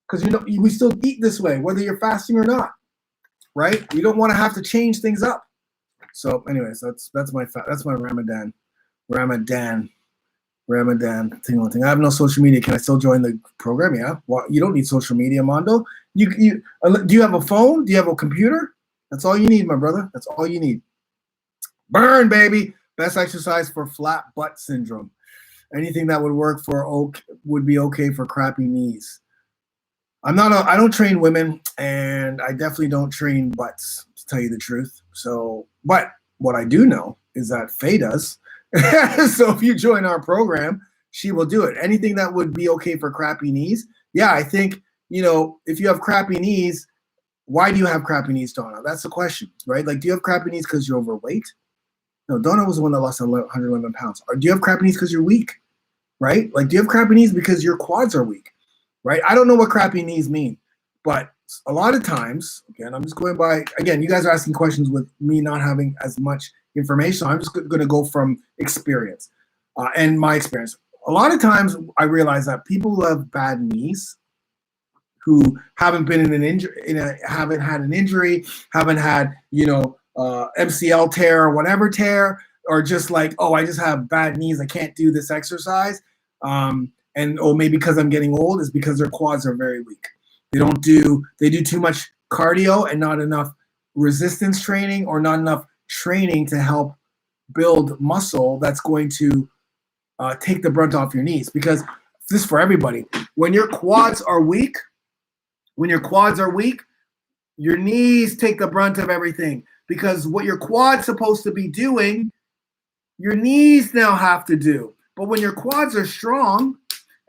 S1: because we still eat this way whether you're fasting or not, right? We don't want to have to change things up. So, anyways, that's my Ramadan thing. I have no social media. Can I still join the program? Yeah. Well, you don't need social media, Mondo. Do you have a phone? Do you have a computer? That's all you need, my brother. That's all you need. Burn, baby. Best exercise for flat butt syndrome. Anything that would work would be okay for crappy knees. I don't train women, and I definitely don't train butts, to tell you the truth. So, but what I do know is that Faye does. So if you join our program, she will do it. Anything that would be okay for crappy knees. Yeah, I think, if you have crappy knees, why do you have crappy knees, Donna? That's the question, right? Like, do you have crappy knees because you're overweight? No, Donna was the one that lost 111 pounds. Or do you have crappy knees because you're weak, right? Like, do you have crappy knees because your quads are weak, right? I don't know what crappy knees mean, but a lot of times, again, I'm just going by, again, you guys are asking questions with me not having as much information. So I'm just going to go from experience and my experience. A lot of times I realize that people who have bad knees, who haven't been in an injury, haven't had an injury, haven't had, MCL tear or whatever tear, or just like, oh, I just have bad knees, I can't do this exercise. Maybe because I'm getting old, is because their quads are very weak. They do too much cardio and not enough resistance training, or not enough training to help build muscle that's going to take the brunt off your knees. Because this is for everybody. When your quads are weak, your knees take the brunt of everything. Because what your quad's supposed to be doing, your knees now have to do. But when your quads are strong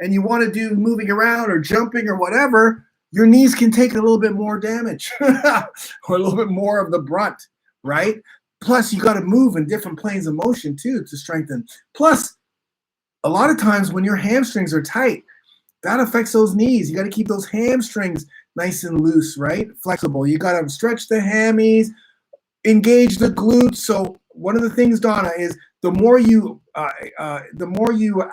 S1: and you want to do moving around or jumping or whatever, your knees can take a little bit more damage or a little bit more of the brunt, right? Plus, you got to move in different planes of motion too to strengthen. Plus, a lot of times when your hamstrings are tight, that affects those knees. You got to keep those hamstrings nice and loose, right? Flexible. You got to stretch the hammies, engage the glutes. So one of the things, Donna, is the more you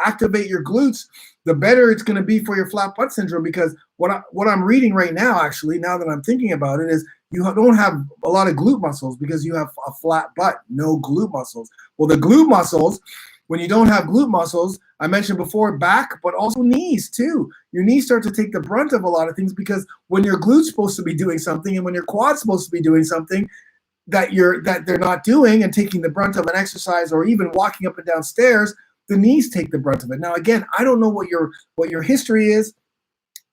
S1: activate your glutes, the better it's going to be for your flat butt syndrome. Because what I'm reading right now, actually, now that I'm thinking about it, is you don't have a lot of glute muscles because you have a flat butt, no glute muscles. Well, the glute muscles, when you don't have glute muscles, I mentioned before, back, but also knees too. Your knees start to take the brunt of a lot of things, because when your glute's supposed to be doing something and when your quad's supposed to be doing something, that they're not doing and taking the brunt of an exercise, or even walking up and down stairs, the knees take the brunt of it. Now, again, I don't know what your history is,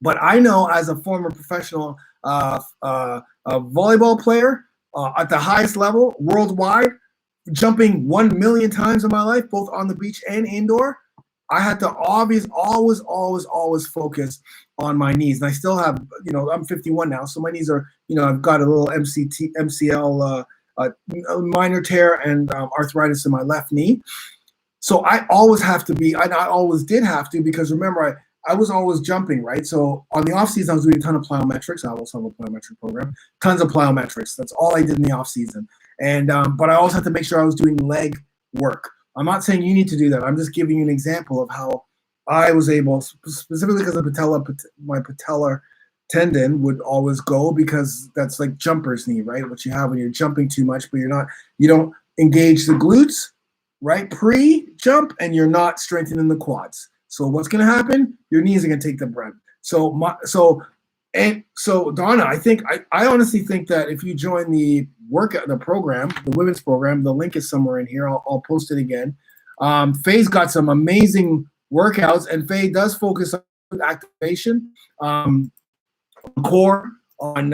S1: but I know as a former professional volleyball player at the highest level worldwide, jumping 1 million times in my life, both on the beach and indoor, I had to always focus on my knees. And I still have, I'm 51 now, so my knees are, I've got a little MCL, minor tear and arthritis in my left knee. So I always have to be, and I always did have to, because remember, I was always jumping, right? So on the off season, I was doing a ton of plyometrics. I also have a plyometric program, tons of plyometrics. That's all I did in the off season. And but I also had to make sure I was doing leg work. I'm not saying you need to do that. I'm just giving you an example of how I was able, specifically because of my patellar tendon would always go, because that's like jumper's knee, right? What you have when you're jumping too much, but you don't engage the glutes, right? Pre-jump, and you're not strengthening the quads. So what's going to happen? Your knees are going to take the brunt. So Donna, I honestly think that if you join the program, the women's program, the link is somewhere in here. I'll post it again. Faye's got some amazing workouts, and Faye does focus on activation, core, on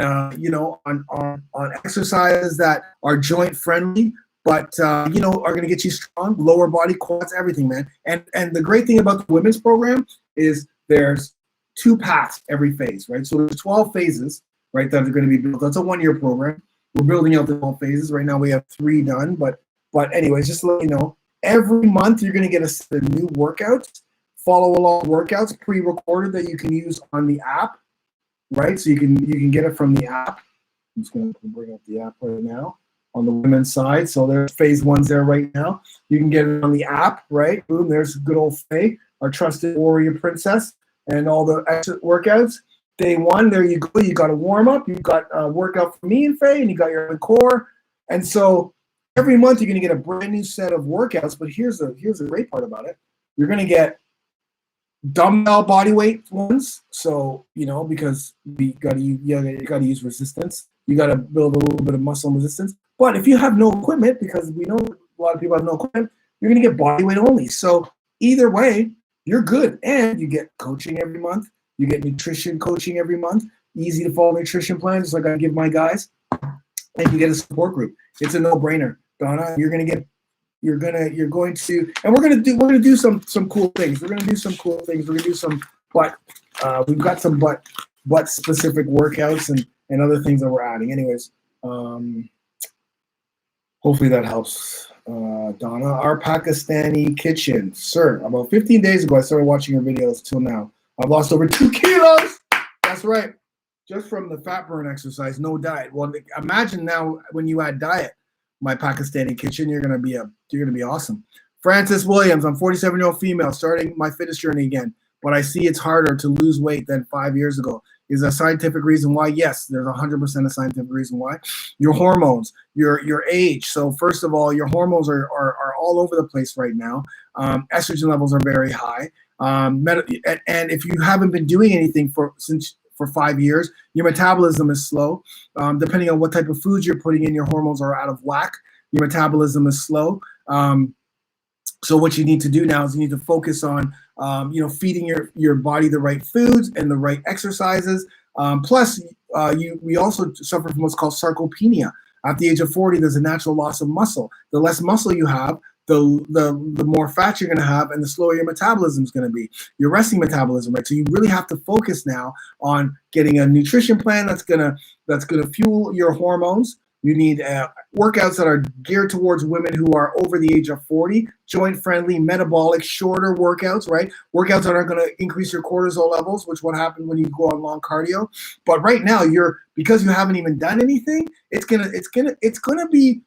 S1: exercises that are joint friendly, but are going to get you strong, lower body, quads, everything, man. And the great thing about the women's program is there's 2 paths every phase, right? So there's 12 phases, right, that are going to be built. That's a 1-year program. We're building out the 12 phases. Right now we have 3 done, but anyways, just to let you know, every month you're going to get a set of new workouts, follow along workouts, pre-recorded, that you can use on the app, right? So you can get it from the app. I'm just going to bring up the app right now on the women's side. So there's phase 1's there right now. You can get it on the app, right? Boom, there's good old Faye, our trusted warrior princess, and all the exit workouts. Day 1, there you go. You got a warm up. You got a workout for me and Faye, and you got your core. And so every month you're going to get a brand new set of workouts. But here's the great part about it. You're going to get dumbbell body weight ones. So because you got to use resistance. You got to build a little bit of muscle resistance. But if you have no equipment, because we know a lot of people have no equipment, you're going to get body weight only. So either way, you're good. And you get coaching every month. You get nutrition coaching every month. Easy to follow nutrition plans, like I give my guys. And you get a support group. It's a no-brainer, Donna. We're going to do some cool things. We're going to do some cool things. We're going to do some we've got some butt specific workouts and other things that we're adding. Anyways, hopefully that helps. Donna, our Pakistani kitchen, sir. About 15 days ago, I started watching your videos till now. I've lost over 2 kilos. That's right. Just from the fat burn exercise, no diet. Well, imagine now when you add diet, my Pakistani kitchen, you're gonna be awesome. Francis Williams, I'm 47-year-old female, starting my fitness journey again, but I see it's harder to lose weight than 5 years ago. Is there a scientific reason why? Yes, there's 100% a scientific reason why. Your hormones, your age. So first of all, your hormones are all over the place right now. Estrogen levels are very high. And if you haven't been doing anything for 5 years, your metabolism is slow. Depending on what type of foods you're putting in, your hormones are out of whack. Your metabolism is slow. So what you need to do now is you need to focus on, feeding your body the right foods and the right exercises. Plus, we also suffer from what's called sarcopenia. At the age of 40, there's a natural loss of muscle. The less muscle you have, the more fat you're going to have, and the slower your metabolism is going to be, your resting metabolism, right? So you really have to focus now on getting a nutrition plan that's going to fuel your hormones. You need workouts that are geared towards women who are over the age of 40, joint-friendly, metabolic, shorter workouts, right? Workouts that are going to increase your cortisol levels, which what happens when you go on long cardio. But right now, because you haven't even done anything, it's gonna be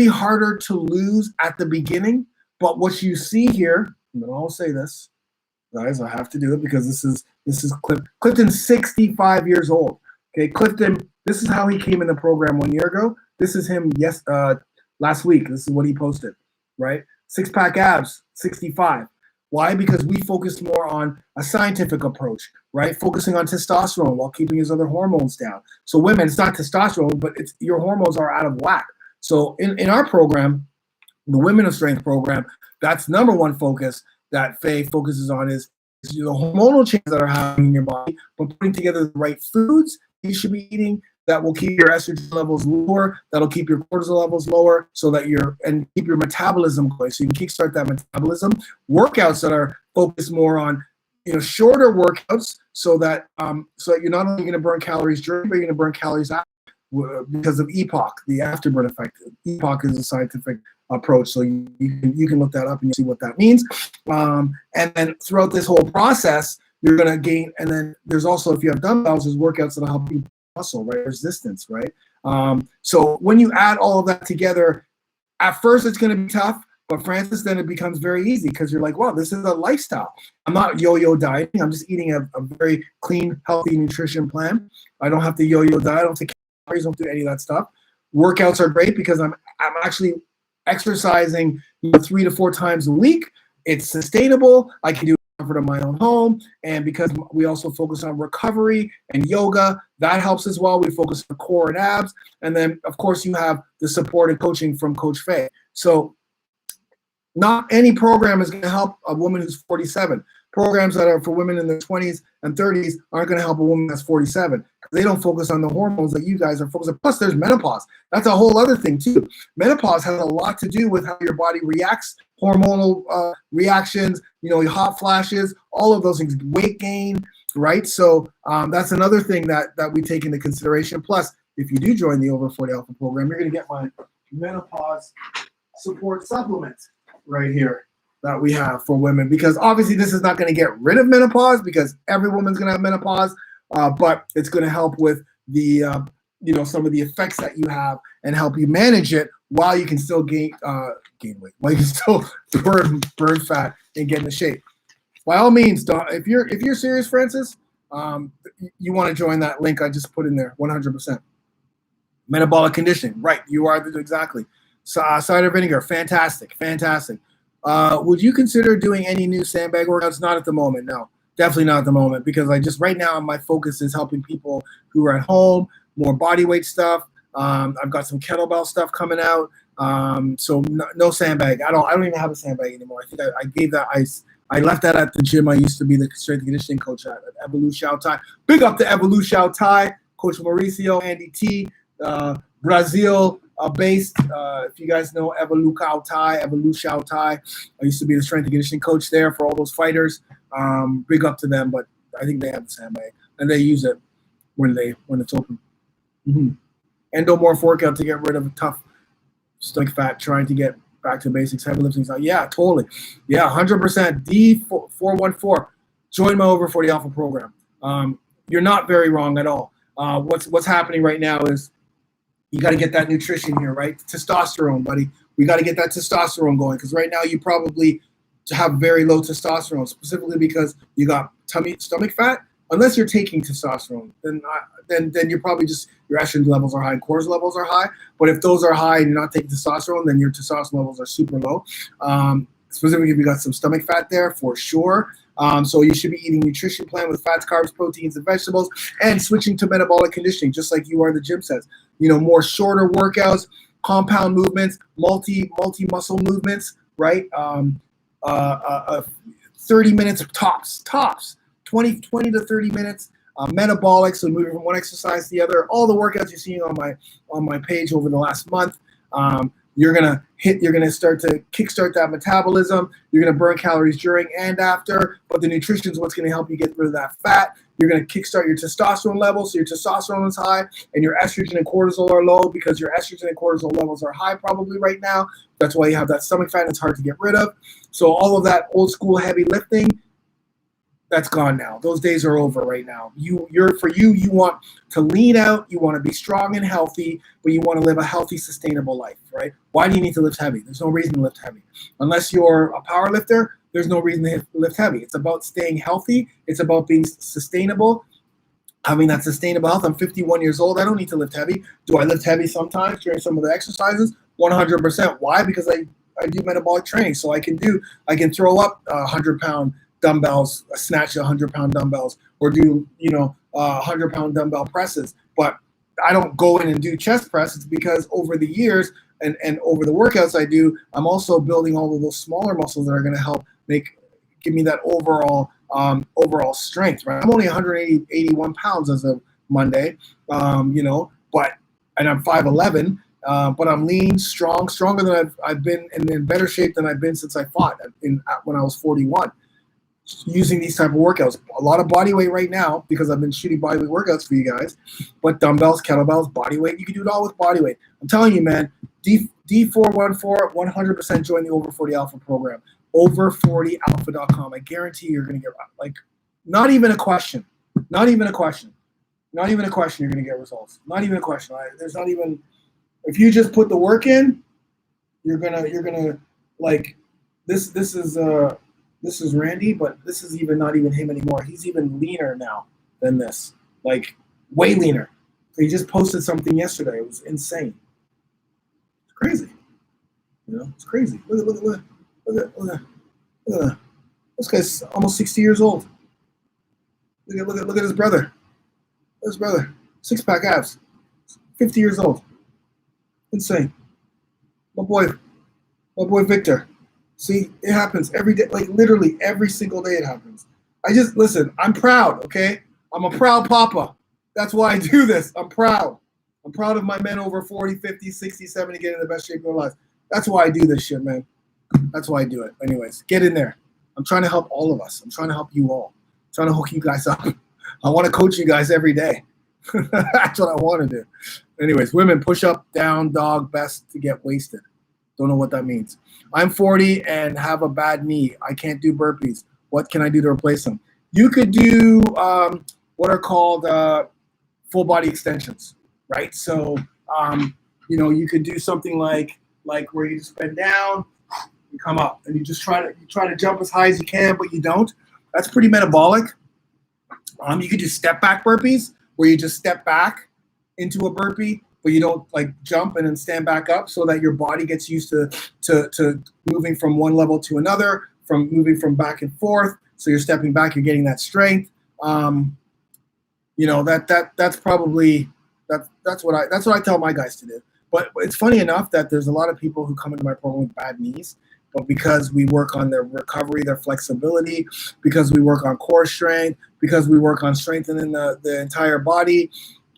S1: harder to lose at the beginning. But what you see here, and then I'll say this, guys, I have to do it because this is Clifton's 65 years old. Okay, Clifton. This is how he came in the program 1 year ago. This is him last week. This is what he posted, right? 6-pack abs, 65. Why? Because we focus more on a scientific approach, right? Focusing on testosterone while keeping his other hormones down. So women, it's not testosterone, but it's your hormones are out of whack. So in our program, the Women of Strength program, that's number one focus that Faye focuses on is the hormonal changes that are happening in your body, but putting together the right foods you should be eating that will keep your estrogen levels lower, that'll keep your cortisol levels lower, so that and keep your metabolism going, so you can kickstart that metabolism. Workouts that are focused more on, shorter workouts, so that you're not only going to burn calories during, but you're going to burn calories after, because of EPOC, the afterburn effect. EPOC is a scientific approach, so you can look that up and see what that means. And then throughout this whole process, you're going to gain. And then there's also, if you have dumbbells, there's workouts that'll help you muscle, right? Resistance, right? So when you add all of that together, at first it's going to be tough, but Francis, then it becomes very easy because you're like, wow, this is a lifestyle. I'm not yo-yo dieting. I'm just eating a very clean, healthy nutrition plan. I don't have to yo-yo diet. I don't take calories. Don't do any of that stuff. Workouts are great because I'm actually exercising 3 to 4 times a week. It's sustainable. I can do it in the comfort of my own home. And because we also focus on recovery and yoga, that helps as well. We focus on core and abs. And then, of course, you have the support and coaching from Coach Faye. So not any program is going to help a woman who's 47. Programs that are for women in their 20s and 30s aren't going to help a woman that's 47. They don't focus on the hormones that you guys are focused on. Plus, there's menopause. That's a whole other thing, too. Menopause has a lot to do with how your body reacts, hormonal reactions, your hot flashes, all of those things, weight gain, right? So that's another thing that we take into consideration. Plus, if you do join the Over 40 Alpha program, you're going to get my menopause support supplement right here that we have for women, because obviously this is not going to get rid of menopause because every woman's going to have menopause, but it's going to help with the some of the effects that you have and help you manage it while you can still gain weight, while you can still burn fat and get into shape. By all means, if you're serious, Francis, you want to join that link I just put in there. 100%. Metabolic conditioning, right? You are exactly. Cider vinegar, fantastic. Would you consider doing any new sandbag workouts? Not at the moment, no. Definitely not at the moment, because right now my focus is helping people who are at home, more body weight stuff. I've got some kettlebell stuff coming out. So no sandbag. I don't even have a sandbag anymore. I think I gave that I left that at the gym I used to be the strength and conditioning coach at Evolution Thai. Big up to Evolution Thai, Coach Mauricio, Andy T, Brazil based. If you guys know Evolution Thai, I used to be the strength and conditioning coach there for all those fighters. Big up to them, but I think they have the sandbag and they use it when it's open. Mm-hmm. Endomorph workout to get rid of tough stomach fat, trying to get back to basics, heavy lifting. Yeah, totally. Yeah, 100%. D414. Join my Over 40 Alpha program. You're not very wrong at all. What's happening right now is you got to get that nutrition here, right? Testosterone, buddy. We got to get that testosterone going, because right now you probably have very low testosterone, specifically because you got stomach fat. Unless you're taking testosterone, then you're probably just, your estrogen levels are high, cortisol levels are high. But if those are high and you're not taking testosterone, then your testosterone levels are super low. Specifically, if you got some stomach fat there, for sure. So you should be eating nutrition plan with fats, carbs, proteins, and vegetables, and switching to metabolic conditioning, just like you are, the gym says. More shorter workouts, compound movements, multi-muscle movements, right? 30 minutes tops, 20 to 30 minutes. Metabolic, so moving from one exercise to the other. All the workouts you're seeing on my page over the last month. You're gonna start to kickstart that metabolism. You're gonna burn calories during and after, but the nutrition is what's gonna help you get rid of that fat. You're gonna kickstart your testosterone levels, so your testosterone is high, and your estrogen and cortisol are low, because your estrogen and cortisol levels are high probably right now. That's why you have that stomach fat and it's hard to get rid of. So all of that old school heavy lifting, that's gone now. Those days are over right now. You want to lean out, you want to be strong and healthy, but you want to live a healthy, sustainable life, right? Why do you need to lift heavy? There's no reason to lift heavy. Unless you're a power lifter, there's no reason to lift heavy. It's about staying healthy. It's about being sustainable, having that sustainable health. I'm 51 years old. I don't need to lift heavy. Do I lift heavy sometimes during some of the exercises? 100%. Why? Because metabolic training, so I can throw up 100-pound dumbbells, snatch 100-pound dumbbells, or do 100-pound dumbbell presses. But I don't go in and do chest press. It's because over the years and over the workouts I do, I'm also building all of those smaller muscles that are going to help give me that overall strength. Right, I'm only 181 pounds as of Monday, and I'm 5'11", but I'm lean, stronger than I've been, and in better shape than I've been since I fought when I was 41. Using these type of workouts, a lot of body weight right now because I've been shooting body weight workouts for you guys, but dumbbells, kettlebells, body weight, you can do it all with body weight. I'm telling you, man, D414, 100% join the Over 40 Alpha program, over40alpha.com. I guarantee you're going to get, not even a question, you're going to get results. Not even a question. There's not even, if you just put the work in, you're gonna this is Randy, but this is not even him anymore. He's even leaner now than this, way leaner. He just posted something yesterday. It was insane. It's crazy. It's crazy. Look at this guy's almost 60 years old. Look at his brother. His brother, 6-pack abs, 50 years old. Insane. My boy Victor. See, it happens every day, literally every single day it happens. Listen, I'm proud, okay? I'm a proud papa. That's why I do this. I'm proud. I'm proud of my men over 40, 50, 60, 70 getting in the best shape of their lives. That's why I do this shit, man. That's why I do it. Anyways, get in there. I'm trying to help all of us. I'm trying to help you all. I'm trying to hook you guys up. I want to coach you guys every day. That's what I want to do. Anyways, women, push up, down, dog, best to get wasted. Don't know what that means. I'm 40 and have a bad knee. I can't do burpees. What can I do to replace them? You could do what are called full body extensions, right? So, you could do something like where you just bend down, you come up, and you try to jump as high as you can, but you don't. That's pretty metabolic. You could do step back burpees where you just step back into a burpee, but you don't jump and then stand back up, so that your body gets used to moving from one level to another, from moving from back and forth. So you're stepping back, you're getting that strength. That's probably that's what I tell my guys to do. But it's funny enough that there's a lot of people who come into my program with bad knees, but because we work on their recovery, their flexibility, because we work on core strength, because we work on strengthening the entire body,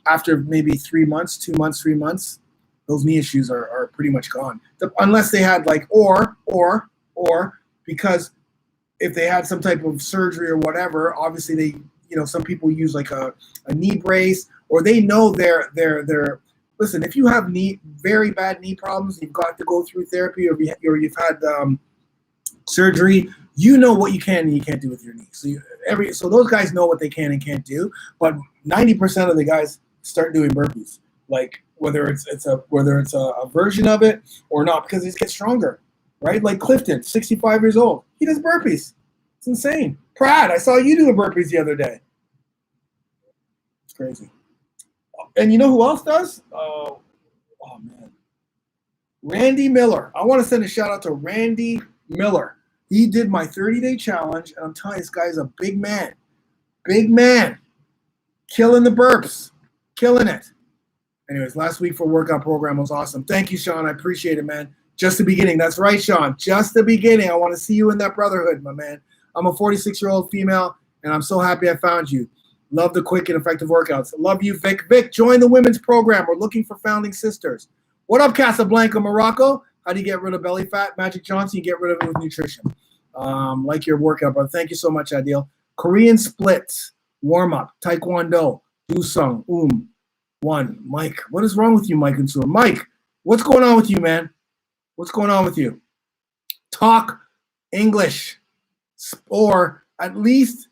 S1: after maybe 3 months, 2 months, 3 months, those knee issues are pretty much gone. Unless they had or because if they had some type of surgery or whatever, obviously they, some people use a knee brace, or they know they're listen, if you have very bad knee problems, you've got to go through therapy, or you've had surgery, you know what you can and you can't do with your knee. So those guys know what they can and can't do, but 90% of the guys start doing burpees, whether it's a version of it or not, because they get stronger, right? Like Clifton, 65 years old, he does burpees. It's insane. Brad, I saw you doing burpees the other day. It's crazy. And you know who else does? Oh man, Randy Miller. I want to send a shout out to Randy Miller. He did my 30-day challenge, and I'm telling you, this guy's a big man, killing the burps, killing it. Anyways, last week for workout program was awesome. Thank you, Sean. I appreciate it, man. Just the beginning. That's right, Sean. Just the beginning. I want to see you in that brotherhood, my man. I'm a 46-year-old female, and I'm so happy I found you. Love the quick and effective workouts. Love you, Vic. Vic, join the women's program. We're looking for founding sisters. What up, Casablanca, Morocco? How do you get rid of belly fat? Magic Johnson, you get rid of it with nutrition. Like your workout, brother. Thank you so much, Adil. Korean splits, warm-up, Taekwondo, Dusung, one. Mike, what is wrong with you, Mike and Sue? Mike, what's going on with you, man? What's going on with you? Talk English, or at least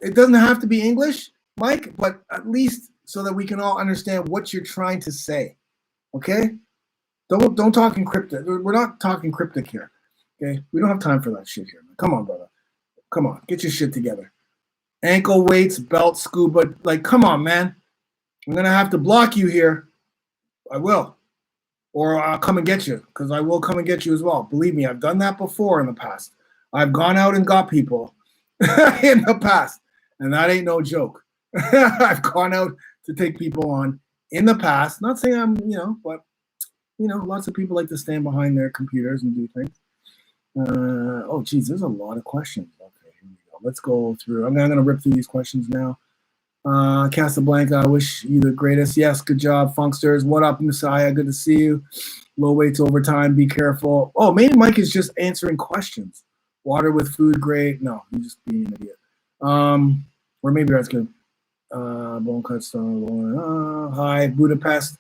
S1: it doesn't have to be English, Mike, but at least so that we can all understand what you're trying to say. Okay? Don't talk in cryptic. We're not talking cryptic here. Okay? We don't have time for that shit here. Come on, brother. Come on. Get your shit together. Ankle weights, belt, scuba. Come on, man. I'm going to have to block you here. I will. or I'll come and get you, because I will come and get you as well. Believe me, I've done that before in the past. I've gone out and got people in the past, and that ain't no joke. I've gone out to take people on in the past. Not saying I'm, but lots of people like to stand behind their computers and do things. Oh, geez, there's a lot of questions. Okay, here we go. Let's go through. I'm going to rip through these questions now. Casablanca, I wish you the greatest. Yes, good job. Funksters, what up, Messiah? Good to see you. Low weights overtime, be careful. Oh, maybe Mike is just answering questions. Water with food, great. No, he's just being an idiot. Or maybe that's good. Bone cut stone. Hi, Budapest.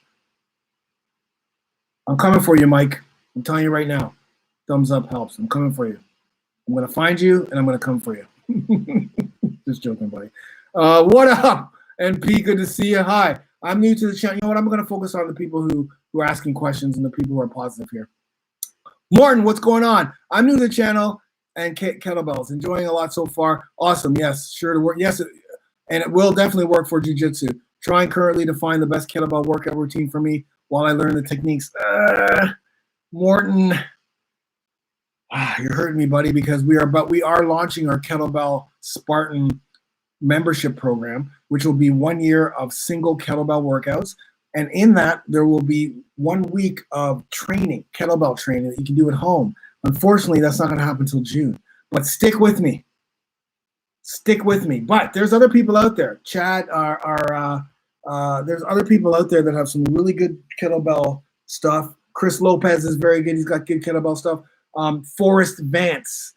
S1: I'm coming for you, Mike. I'm telling you right now. Thumbs up helps. I'm coming for you. I'm going to find you, and I'm going to come for you. Just joking, buddy. What up? NP, good to see you. Hi. I'm new to the channel. You know what? I'm going to focus on the people who are asking questions and the people who are positive here. Morton, what's going on? I'm new to the channel and kettlebells. Enjoying a lot so far. Awesome. Yes, sure to work. Yes, and it will definitely work for jiu-jitsu. Trying currently to find the best kettlebell workout routine for me while I learn the techniques. Morton, you're hurting me, buddy, because we are launching our kettlebell Spartan membership program, which will be 1 year of single kettlebell workouts. And in that, there will be 1 week of training, kettlebell training that you can do at home. Unfortunately, that's not going to happen until June. But stick with me. Stick with me. But there's other people out there. Chad, there's other people out there that have some really good kettlebell stuff. Chris Lopez is very good. He's got good kettlebell stuff. Forrest Vance,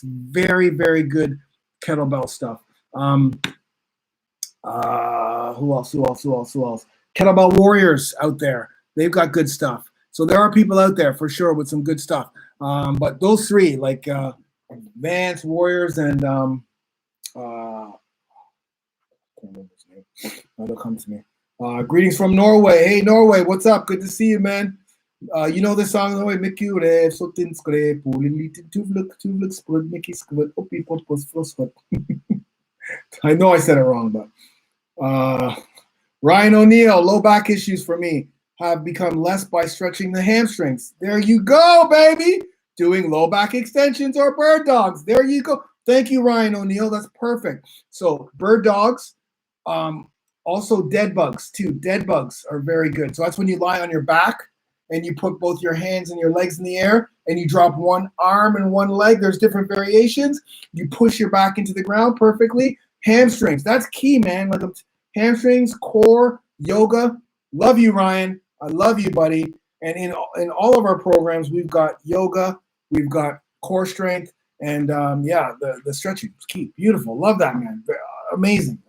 S1: very, very good kettlebell stuff. Who else? Kettlebell Warriors out there. They've got good stuff. So there are people out there for sure with some good stuff. But those three, like Vance, Warriors, and I can't remember his name. It'll come to me. Greetings from Norway. Hey, Norway, what's up? Good to see you, man. You know this song, Norway. I know I said it wrong, but Ryan O'Neill, low back issues for me have become less by stretching the hamstrings. There you go, baby. Doing low back extensions or bird dogs. There you go. Thank you, Ryan O'Neill. That's perfect. So bird dogs, also dead bugs too. Dead bugs are very good. So that's when you lie on your back and you put both your hands and your legs in the air and you drop one arm and one leg. There's different variations. You push your back into the ground perfectly. Hamstrings, that's key, man. Like hamstrings, core, yoga. Love you, Ryan. I love you, buddy. And in all of our programs, we've got yoga, we've got core strength, and the stretching is key. Beautiful. Love that, man. Amazing.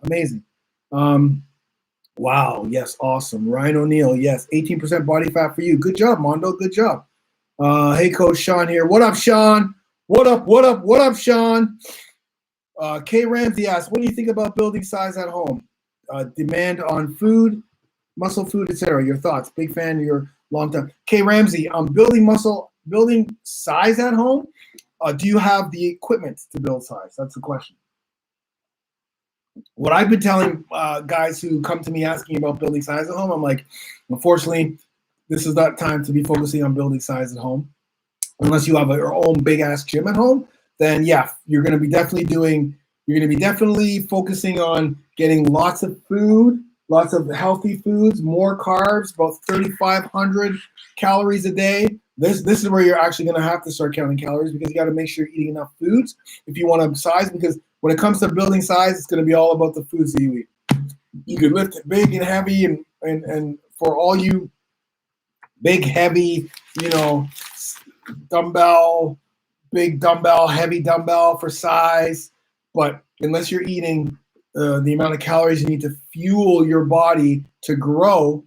S1: Wow. Yes. Awesome. Ryan O'Neill. Yes. 18% body fat for you. Good job, Mondo. Good job. Hey, Coach Sean here. What up, Sean? What up, Sean? Kay Ramsey asks, what do you think about building size at home? Demand on food, muscle food, etc. Your thoughts. Big fan of your long time. Kay Ramsey, building size at home. Do you have the equipment to build size? That's the question. What I've been telling guys who come to me asking about building size at home, I'm like, unfortunately, this is not time to be focusing on building size at home. Unless you have your own big ass gym at home, then yeah, you're going to be definitely focusing on getting lots of food, lots of healthy foods, more carbs, about 3,500 calories a day. This is where you're actually going to have to start counting calories, because you got to make sure you're eating enough foods if you want to size, because when it comes to building size, it's going to be all about the foods that you eat. You can lift it big and heavy, and for all you big, heavy, big dumbbell, heavy dumbbell for size, but unless you're eating the amount of calories you need to fuel your body to grow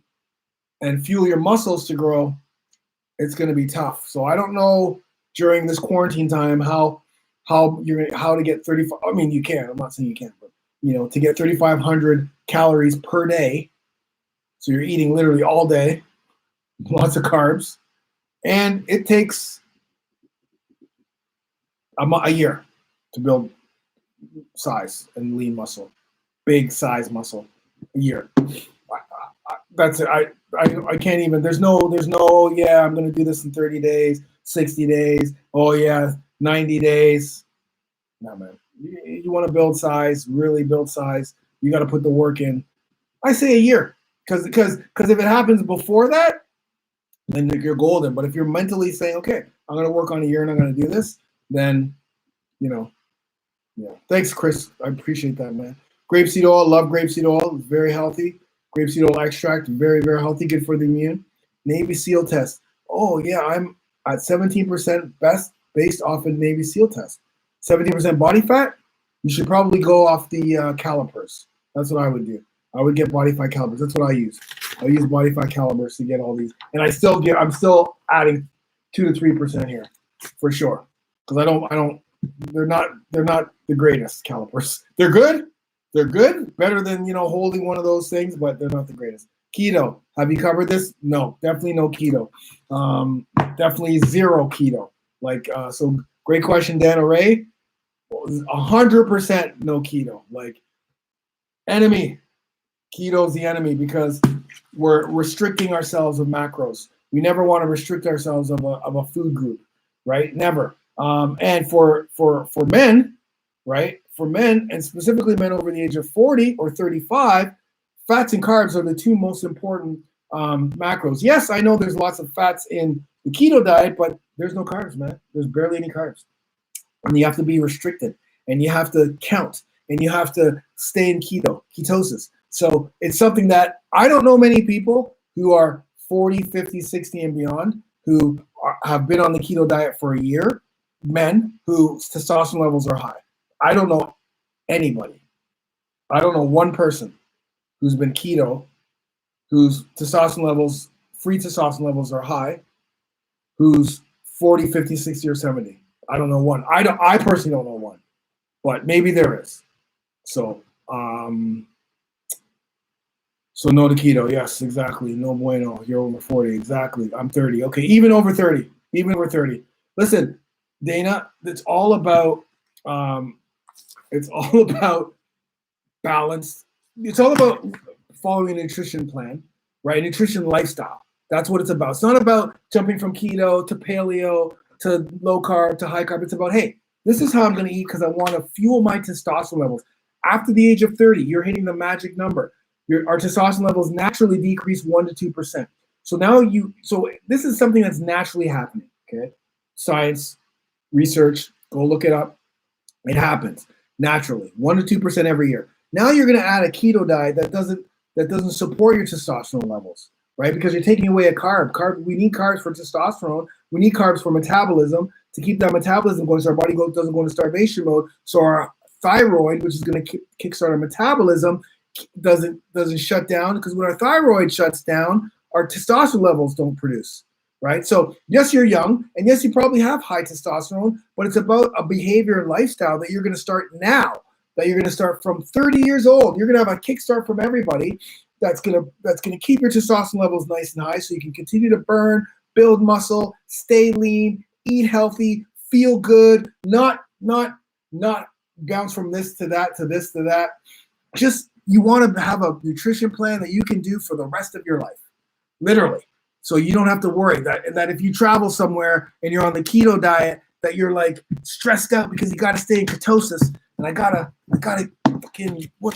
S1: and fuel your muscles to grow, it's going to be tough. So I don't know during this quarantine time how to get 35. I mean, you can. I'm not saying you can't, but to get 3,500 calories per day. So you're eating literally all day, lots of carbs, and it takes a year to build size and lean muscle, big size muscle. A year. That's it. I can't even. There's no. Yeah, I'm gonna do this in 30 days, 60 days. Oh yeah, 90 days. No man. You want to build size, really build size. You got to put the work in. I say a year, because if it happens before that, then you're golden. But if you're mentally saying, okay, I'm gonna work on a year and I'm gonna do this, then you know, yeah. Thanks, Chris. I appreciate that, man. Grapeseed oil, love grapeseed oil. It's very healthy. Grapeseed oil extract, very, very healthy, good for the immune. Navy SEAL test. Oh, yeah, I'm at 17% best based off a Navy SEAL test. 17% body fat, you should probably go off the calipers. That's what I would do. I would get body fat calipers. That's what I use. I use body fat calipers to get all these. And I'm still adding 2 to 3% here for sure. Because I don't, they're not the greatest calipers. They're good. They're good. Better than, holding one of those things, but they're not the greatest. Keto. Have you covered this? No, definitely no keto. Definitely zero keto. So great question, Dan Ray. 100% no keto. Enemy. Keto's the enemy because we're restricting ourselves of macros. We never want to restrict ourselves of a food group, right? Never. And for men, right? For men, and specifically men over the age of 40 or 35, fats and carbs are the two most important macros. Yes, I know there's lots of fats in the keto diet, but there's no carbs, man. There's barely any carbs. And you have to be restricted, and you have to count, and you have to stay in ketosis. So it's something that I don't know many people who are 40, 50, 60, and beyond who have been on the keto diet for a year, men whose testosterone levels are high. I don't know anybody. I don't know one person who's been keto, whose free testosterone levels are high, who's 40, 50, 60, or 70. I don't know one. I personally don't know one, but maybe there is. So no to keto. Yes, exactly. No bueno. You're over 40. Exactly. I'm 30. Okay, even over 30. Even over 30. Listen, Dana, it's all about balance. It's all about following a nutrition plan, right? Nutrition lifestyle. That's what it's about. It's not about jumping from keto to paleo to low carb to high carb. It's about, hey, this is how I'm going to eat because I want to fuel my testosterone levels. After the age of 30, you're hitting the magic number. Our testosterone levels naturally decrease 1 to 2%. So this is something that's naturally happening. Okay, science, research, go look it up. It happens naturally, 1 to 2% every year. Now you're going to add a keto diet that doesn't support your testosterone levels, right? Because you're taking away a carb. We need carbs for testosterone. We need carbs for metabolism to keep that metabolism going, so our body doesn't go into starvation mode. So our thyroid, which is going to kickstart our metabolism, doesn't shut down, because when our thyroid shuts down, our testosterone levels don't produce, right? So yes, you're young, and yes, you probably have high testosterone, but it's about a behavior and lifestyle that you're going to start now, that you're going to start from 30 years old. You're going to have a kickstart from everybody that's going to keep your testosterone levels nice and high, so you can continue to burn, build muscle, stay lean, eat healthy, feel good, not bounce from this to that to this to that. Just, you want to have a nutrition plan that you can do for the rest of your life, literally. So you don't have to worry that if you travel somewhere and you're on the keto diet, that you're like stressed out because you got to stay in ketosis. And I gotta fucking, what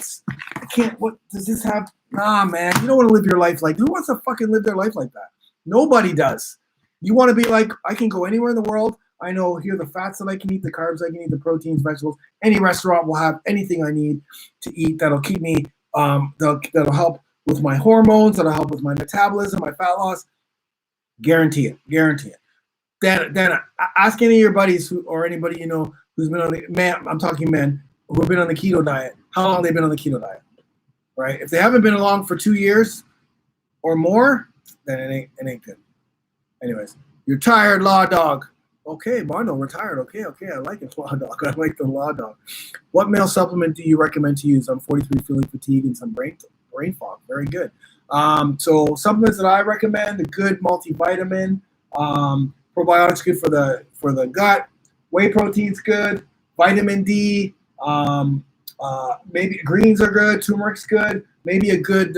S1: does this have? Nah, man, you don't want to live your life like, who wants to fucking live their life like that? Nobody does. You want to be like, I can go anywhere in the world. I know here are the fats that I can eat, the carbs I can eat, the proteins, vegetables. Any restaurant will have anything I need to eat that'll keep me, that'll help with my hormones, that'll help with my metabolism, my fat loss. Guarantee it. Dan, ask any of your buddies or anybody you know who's been on the, man, I'm talking men, who have been on the keto diet, how long they've been on the keto diet, right? If they haven't been along for 2 years or more, then it ain't good. Anyways, you're tired, law dog. Okay, Mondo, retired. Okay, I like it, law dog. I like the law dog. What male supplement do you recommend to use? I'm 43, feeling fatigue and some brain fog. Very good. So supplements that I recommend: a good multivitamin, probiotics good for the gut, whey protein's good, vitamin D, maybe greens are good, turmeric's good, maybe a good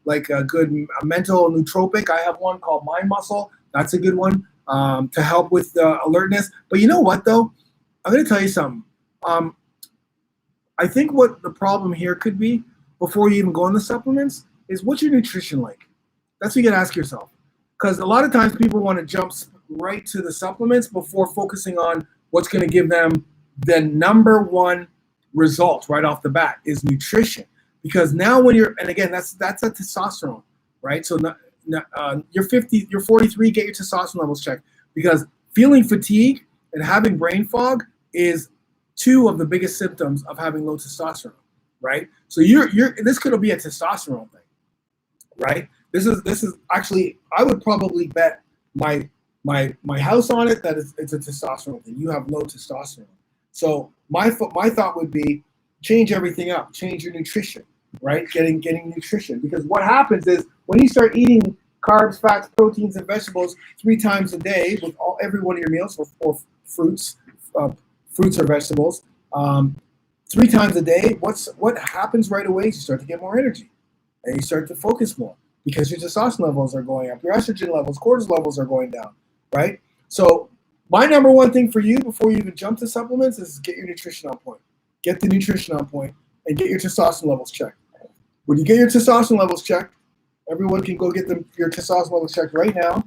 S1: like a good mental nootropic. I have one called Mind Muscle. That's a good one to help with alertness. But you know what, though? I'm going to tell you something. I think what the problem here could be, before you even go on the supplements, is what's your nutrition like? That's what you got to ask yourself. Because a lot of times people want to jump right to the supplements before focusing on what's going to give them the number one result right off the bat is nutrition. Because now when you're, and again, that's a testosterone, right? So you're 50, you're 43, get your testosterone levels checked. Because feeling fatigue and having brain fog is two of the biggest symptoms of having low testosterone, right? So this could be a testosterone thing, right? This is actually, I would probably bet my house on it that it's a testosterone thing. You have low testosterone. So my thought would be change everything up, change your nutrition, right? Getting nutrition, because what happens is when you start eating carbs, fats, proteins, and vegetables 3 times a day with every one of your meals, or fruits or vegetables, 3 times a day, what happens right away is you start to get more energy and you start to focus more because your testosterone levels are going up, your estrogen levels, cortisol levels are going down, right? So my number one thing for you before you even jump to supplements is get your nutrition on point. Get the nutrition on point and get your testosterone levels checked. When you get your testosterone levels checked, everyone can go get your testosterone levels checked right now.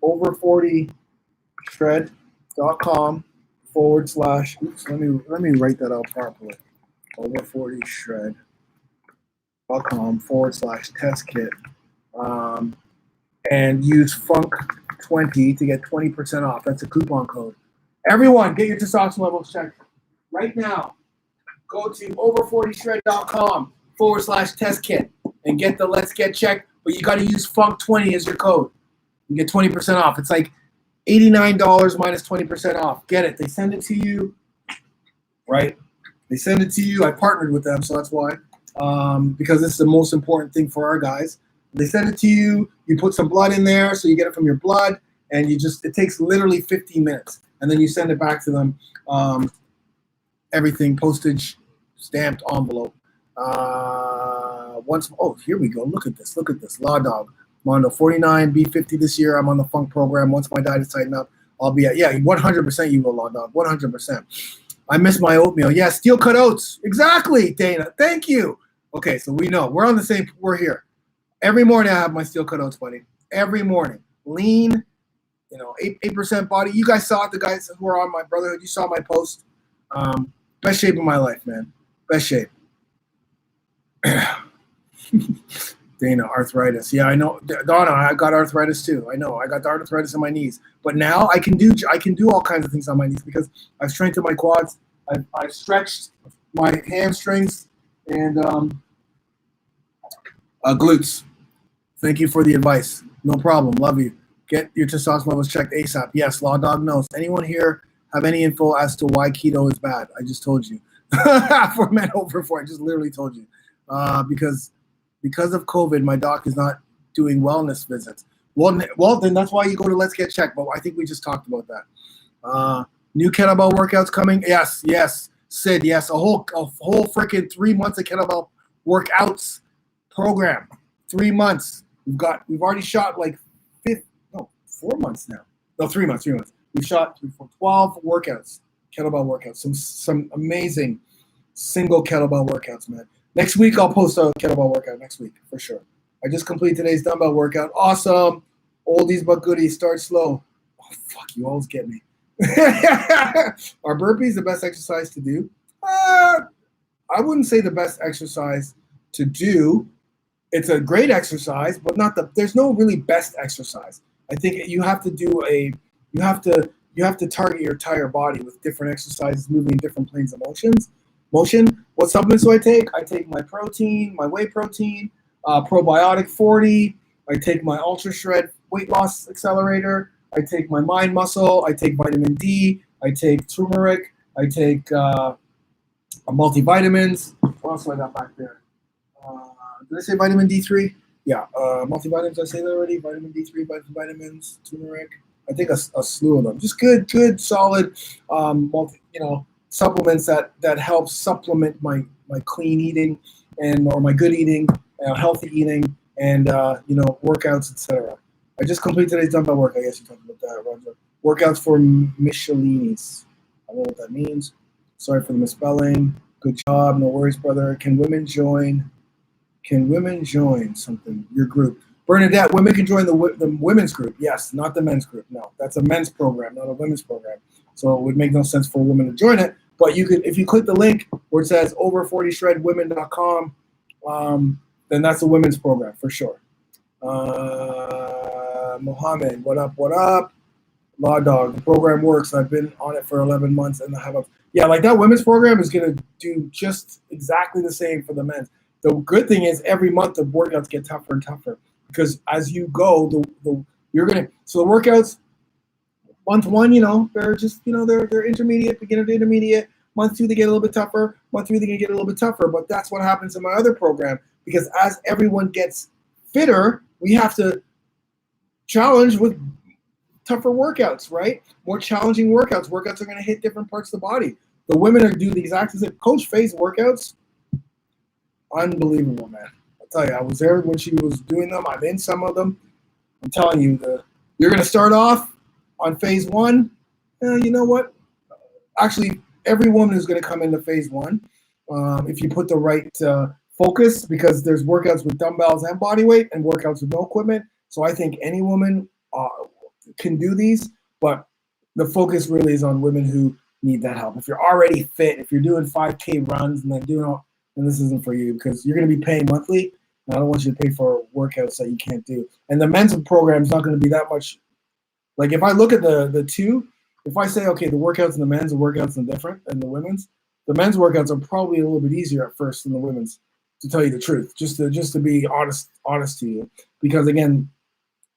S1: Over40shred.com / oops, let me write that out properly. Over40shred.com / test kit. And use FUNK20 to get 20% off. That's a coupon code. Everyone, get your testosterone levels checked right now. Go to over40shred.com / test kit and get the Let's Get Checked. But you got to use FUNK20 as your code. You get 20% off. It's like $89 minus 20% off. Get it. They send it to you, right? They send it to you. I partnered with them, so that's why. Because it's the most important thing for our guys. They send it to you. You put some blood in there, so you get it from your blood, and it takes literally 15 minutes. And then you send it back to them. Everything, postage, stamped envelope. Here we go. Look at this. Law Dog. I'm on the 49, B50 this year. I'm on the Funk program. Once my diet is tightened up, I'll be at, 100% you will, Law Dog. 100%. I miss my oatmeal. Yeah, steel cut oats. Exactly, Dana. Thank you. Okay, so we know. We're on the same, we're here. Every morning I have my steel cut oats, buddy. Every morning. Lean, 8% body. You guys saw it, the guys who are on my Brotherhood. You saw my post. Best shape of my life, man. Best shape. Dana, arthritis. Yeah, I know. Donna, I got arthritis too. I know. I got the arthritis in my knees. But now I can do all kinds of things on my knees because I've strengthened my quads. I've stretched my hamstrings and glutes. Thank you for the advice. No problem. Love you. Get your testosterone levels checked ASAP. Yes, Law Dog knows. Anyone here have any info as to why keto is bad? I just told you. For men over 4, I just literally told you. Because of COVID, my doc is not doing wellness visits. Well, then that's why you go to Let's Get Checked. But I think we just talked about that. New kettlebell workouts coming. Yes, Sid. Yes, a whole freaking 3 months of kettlebell workouts program. 3 months. We've already shot like 4 months now. No, 3 months. We've shot 12 workouts, kettlebell workouts. Some amazing single kettlebell workouts, man. Next week, I'll post a kettlebell workout next week, for sure. I just completed today's dumbbell workout. Awesome. Oldies but goodies. Start slow. Oh, fuck, you always get me. Are burpees the best exercise to do? I wouldn't say the best exercise to do. It's a great exercise, but there's no really best exercise. I think you have to target your entire body with different exercises, moving in different planes of motion. What supplements do I take? I take my protein, my whey protein, probiotic 40. I take my Ultra Shred weight loss accelerator. I take my Mind Muscle. I take vitamin D. I take turmeric. I take multivitamins. What else do I got back there? Did I say vitamin D3? Yeah, multivitamins. I say that already. Vitamin D3, vitamins, turmeric. I think a slew of them. Just good, solid, supplements that help supplement my clean eating or my good eating, healthy eating, and workouts, etc. I just completed today's dumbbell work. I guess you talked about that, Roger. Workouts for Michelinis. I don't know what that means. Sorry for the misspelling. Good job. No worries, brother. Can women join? Something? Your group? Bernadette, women can join the women's group. Yes, not the men's group. No, that's a men's program, not a women's program. So it would make no sense for a woman to join it. But you could, if you click the link where it says over40shredwomen.com, then that's a women's program for sure. Mohammed, what up? What up? Law Dog, the program works. I've been on it for 11 months and I have like that women's program is going to do just exactly the same for the men's. The good thing is every month the workouts get tougher and tougher because as you go, you're going to, so the workouts, month one, they're just, they're intermediate, beginner to intermediate. Month two, they get a little bit tougher. Month three, they get a little bit tougher. But that's what happens in my other program because as everyone gets fitter, we have to challenge with tougher workouts, right? More challenging workouts. Workouts are going to hit different parts of the body. The women are do the exact same. Coach Faye's workouts, unbelievable, man. I'll tell you, I was there when she was doing them. I'm in some of them. I'm telling you, you're going to start off on phase one. You know what? Actually, every woman is going to come into phase one if you put the right focus because there's workouts with dumbbells and body weight and workouts with no equipment. So I think any woman can do these, but the focus really is on women who need that help. If you're already fit, if you're doing 5K runs and then then this isn't for you because you're going to be paying monthly. And I don't want you to pay for workouts that you can't do. And the men's program is not going to be that much. Like if I look at the two, if I say, okay, the workouts in the men's and workouts are different than the women's, the men's workouts are probably a little bit easier at first than the women's, to tell you the truth, just to be honest to you. Because again,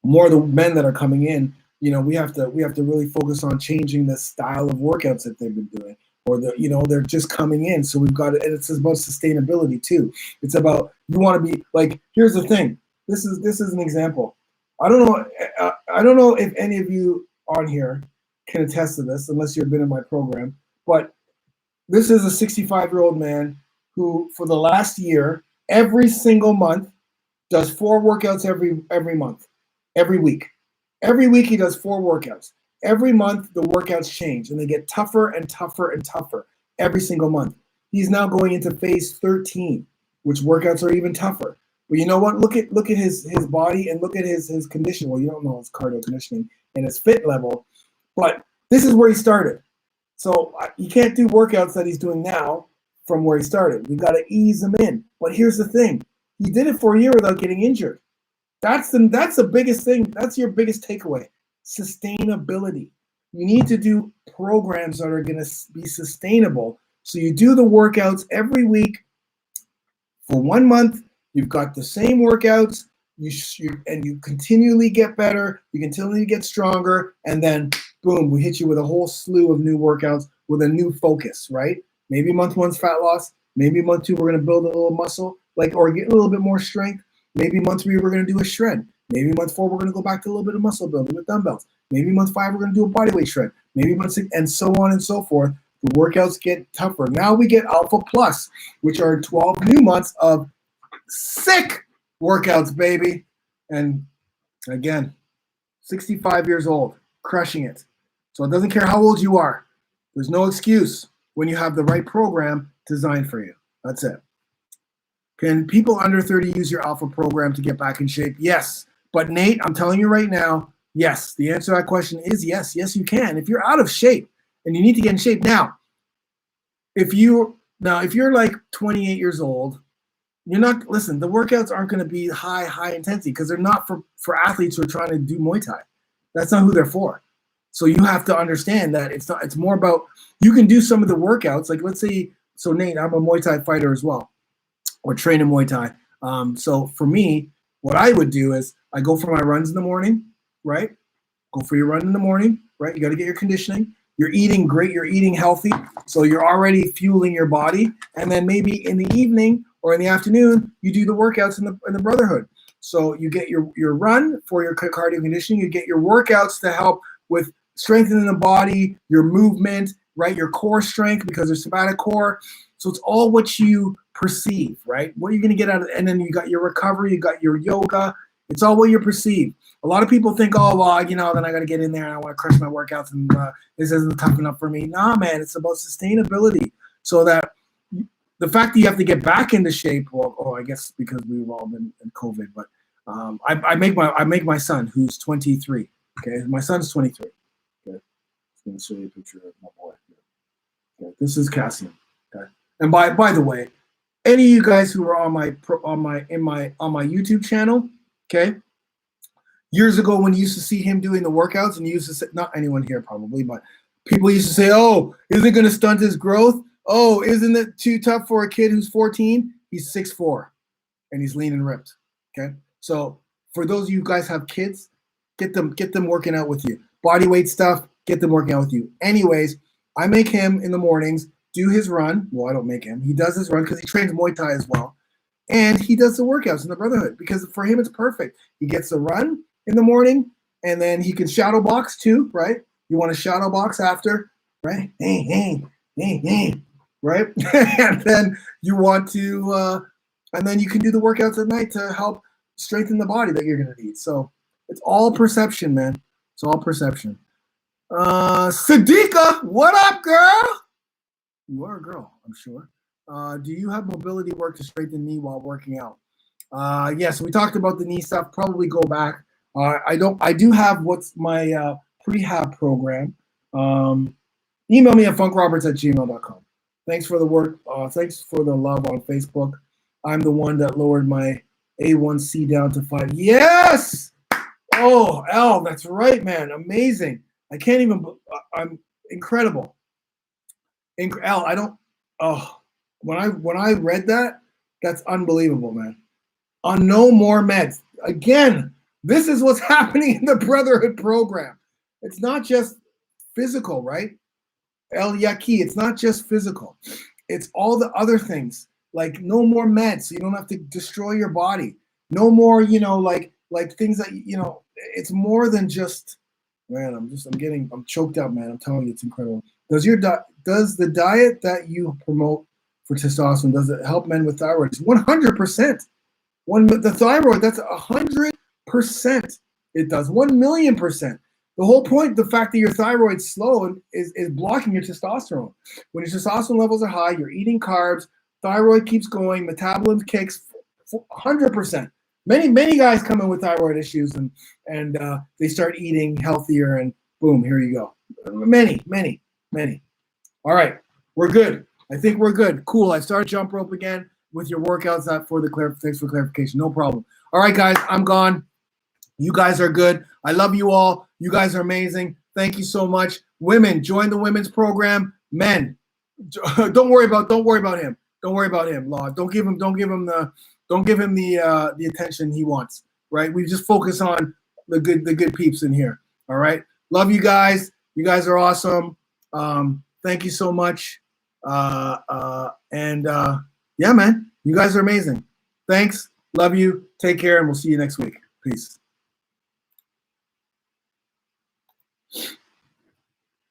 S1: more of the men that are coming in, we have to really focus on changing the style of workouts that they've been doing, or they're just coming in. So we've got to, and it's about sustainability too. It's about, you want to be like, here's the thing. This is an example. I don't know if any of you on here can attest to this, unless you've been in my program. But this is a 65-year-old man who, for the last year, every single month, does 4 workouts every month, every week. Every week he does 4 workouts. Every month the workouts change and they get tougher and tougher and tougher every single month. He's now going into phase 13, which workouts are even tougher. But you know what? Look at his body and look at his condition. Well, you don't know his cardio conditioning and his fit level, but this is where he started. So you can't do workouts that he's doing now from where he started. We've got to ease him in. But here's the thing. He did it for a year without getting injured. That's the biggest thing. That's your biggest takeaway. Sustainability. You need to do programs that are going to be sustainable. So you do the workouts every week for 1 month. You've got the same workouts. And you continually get better. You continually get stronger. And then, boom, we hit you with a whole slew of new workouts with a new focus, right? Maybe month 1's fat loss. Maybe month 2, we're going to build a little muscle, or get a little bit more strength. Maybe month 3, we're going to do a shred. Maybe month 4, we're going to go back to a little bit of muscle building with dumbbells. Maybe month 5, we're going to do a bodyweight shred. Maybe month 6, and so on and so forth. The workouts get tougher. Now we get Alpha Plus, which are 12 new months of sick workouts, baby. And again, 65 years old, crushing it. So it doesn't care how old you are. There's no excuse when you have the right program designed for you. That's it. Can people under 30 use your Alpha program to get back in shape? Yes. But Nate, I'm telling you right now, yes. The answer to that question is yes. Yes, you can. If you're out of shape and you need to get in shape now, if you're like 28 years old, listen, the workouts aren't going to be high intensity because they're not for athletes who are trying to do Muay Thai. That's not who they're for. So you have to understand that it's more about, you can do some of the workouts. Like let's say, so Nate, I'm a Muay Thai fighter as well, or train in Muay Thai. So for me, what I would do is I go for my runs in the morning, right? Go for your run in the morning, right? You got to get your conditioning. You're eating great. You're eating healthy. So you're already fueling your body. And then maybe in the evening or in the afternoon, you do the workouts in the Brotherhood. So you get your run for your cardio conditioning. You get your workouts to help with strengthening the body, your movement, right? Your core strength, because there's somatic core. So it's all what you perceive, right? What you're going to get out of it. And then you got your recovery, you got your yoga. It's all what you perceive. A lot of people think, oh, well, then I got to get in there and I want to crush my workouts and this isn't tough enough for me. Nah, man, it's about sustainability. So that the fact that you have to get back into shape, well, I guess because we've all been in COVID, but I make my son, who's 23. Okay, my son's 23. Okay, I'm going to show you a picture of my boy. Okay, this is Cassian. Okay, and by the way, any of you guys who are on my YouTube channel, okay, years ago when you used to see him doing the workouts, and you used to say, not anyone here probably, but people used to say, oh, is it going to stunt his growth? Oh, isn't it too tough for a kid who's 14? He's 6'4", and he's lean and ripped. Okay, so for those of you guys have kids, get them working out with you. Body weight stuff, get them working out with you. Anyways, I make him in the mornings do his run. Well, I don't make him. He does his run because he trains Muay Thai as well, and he does the workouts in the Brotherhood because for him it's perfect. He gets the run in the morning, and then he can shadow box too, right? You want to shadow box after, right? Hey, right? And then you want to, and then you can do the workouts at night to help strengthen the body that you're going to need. So it's all perception, man. It's all perception. Sadiqa, what up, girl? You are a girl, I'm sure. Do you have mobility work to strengthen knee while working out? Yes, we talked about the knee stuff. Probably go back. I do have what's my prehab program. Email me at funkroberts@gmail.com. Thanks for the work. Thanks for the love on Facebook. I'm the one that lowered my A1C down to 5. Yes! Oh, Al, that's right, man. Amazing. I can't even. I'm incredible. Al, I don't. Oh, when I read that, that's unbelievable, man. On no more meds. Again, this is what's happening in the Brotherhood program. It's not just physical, right? El Yaqui, it's not just physical. It's all the other things, like no more meds, so you don't have to destroy your body. No more, like things that, it's more than just, man, I'm choked up, man. I'm telling you, it's incredible. Does the diet that you promote for testosterone, does it help men with thyroid? It's 100%. The thyroid, that's 100%. It does 1,000,000%. The whole point, the fact that your thyroid's slow is blocking your testosterone. When your testosterone levels are high, you're eating carbs, thyroid keeps going, metabolism kicks 100%. Many guys come in with thyroid issues and they start eating healthier and boom, here you go. Many. All right, we're good. I think we're good. Cool. I started jump rope again with your workouts. Thanks for clarification. No problem. All right, guys, I'm gone. You guys are good. I love you all. You guys are amazing. Thank you so much. Women, join the women's program. Men, don't worry about him. Don't worry about him, Law. Don't give him the attention he wants. Right? We just focus on the good peeps in here. All right. Love you guys. You guys are awesome. Thank you so much. Yeah, man, you guys are amazing. Thanks. Love you. Take care, and we'll see you next week. Peace.